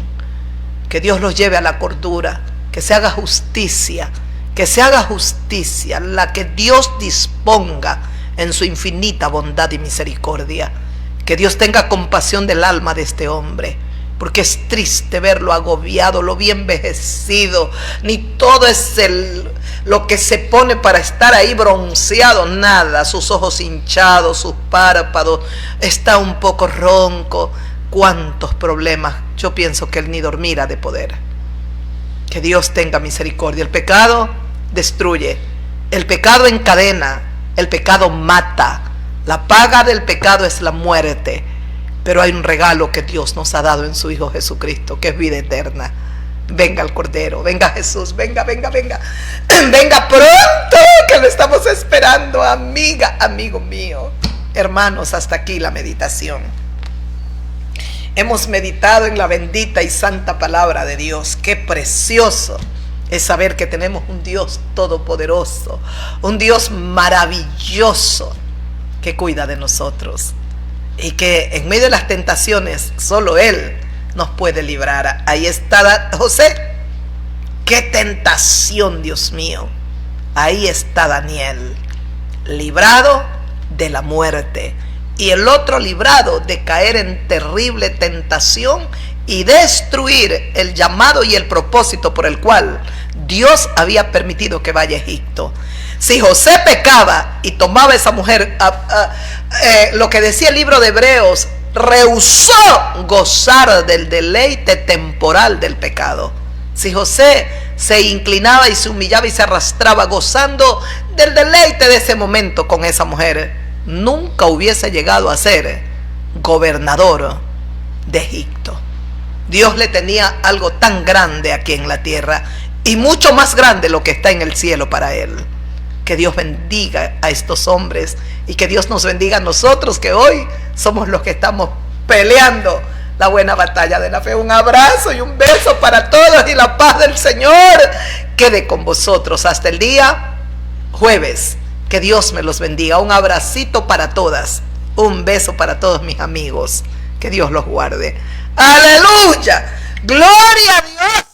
[SPEAKER 1] Que Dios los lleve a la cordura, que se haga justicia, la que Dios disponga en su infinita bondad y misericordia. Que Dios tenga compasión del alma de este hombre, porque es triste verlo agobiado, lo bien envejecido. Ni todo es lo que se pone para estar ahí bronceado, nada. Sus ojos hinchados, sus párpados, está un poco ronco. Cuántos problemas. Yo pienso que él ni dormir ha de poder. Que Dios tenga misericordia. El pecado destruye, el pecado encadena, el pecado mata. La paga del pecado es la muerte. Pero hay un regalo que Dios nos ha dado en su Hijo Jesucristo, que es vida eterna. Venga el Cordero, venga Jesús, venga, venga, venga. Venga pronto, que lo estamos esperando, amiga, amigo mío. Hermanos, hasta aquí la meditación. Hemos meditado en la bendita y santa palabra de Dios. Qué precioso es saber que tenemos un Dios todopoderoso, un Dios maravilloso que cuida de nosotros. Y que en medio de las tentaciones solo Él nos puede librar. Ahí está José. ¡Qué tentación, Dios mío! Ahí está Daniel, librado de la muerte. Y el otro librado de caer en terrible tentación y destruir el llamado y el propósito por el cual Dios había permitido que vaya a Egipto. Si José pecaba y tomaba a esa mujer, lo que decía el libro de Hebreos, rehusó gozar del deleite temporal del pecado. Si José se inclinaba y se humillaba y se arrastraba gozando del deleite de ese momento con esa mujer, nunca hubiese llegado a ser gobernador de Egipto. Dios le tenía algo tan grande aquí en la tierra, y mucho más grande lo que está en el cielo para él. Que Dios bendiga a estos hombres, y que Dios nos bendiga a nosotros, que hoy somos los que estamos peleando la buena batalla de la fe. Un abrazo y un beso para todos, y la paz del Señor quede con vosotros hasta el día jueves, Que Dios me los bendiga. Un abracito para todas. Un beso para todos mis amigos. Que Dios los guarde. ¡Aleluya! ¡Gloria a Dios!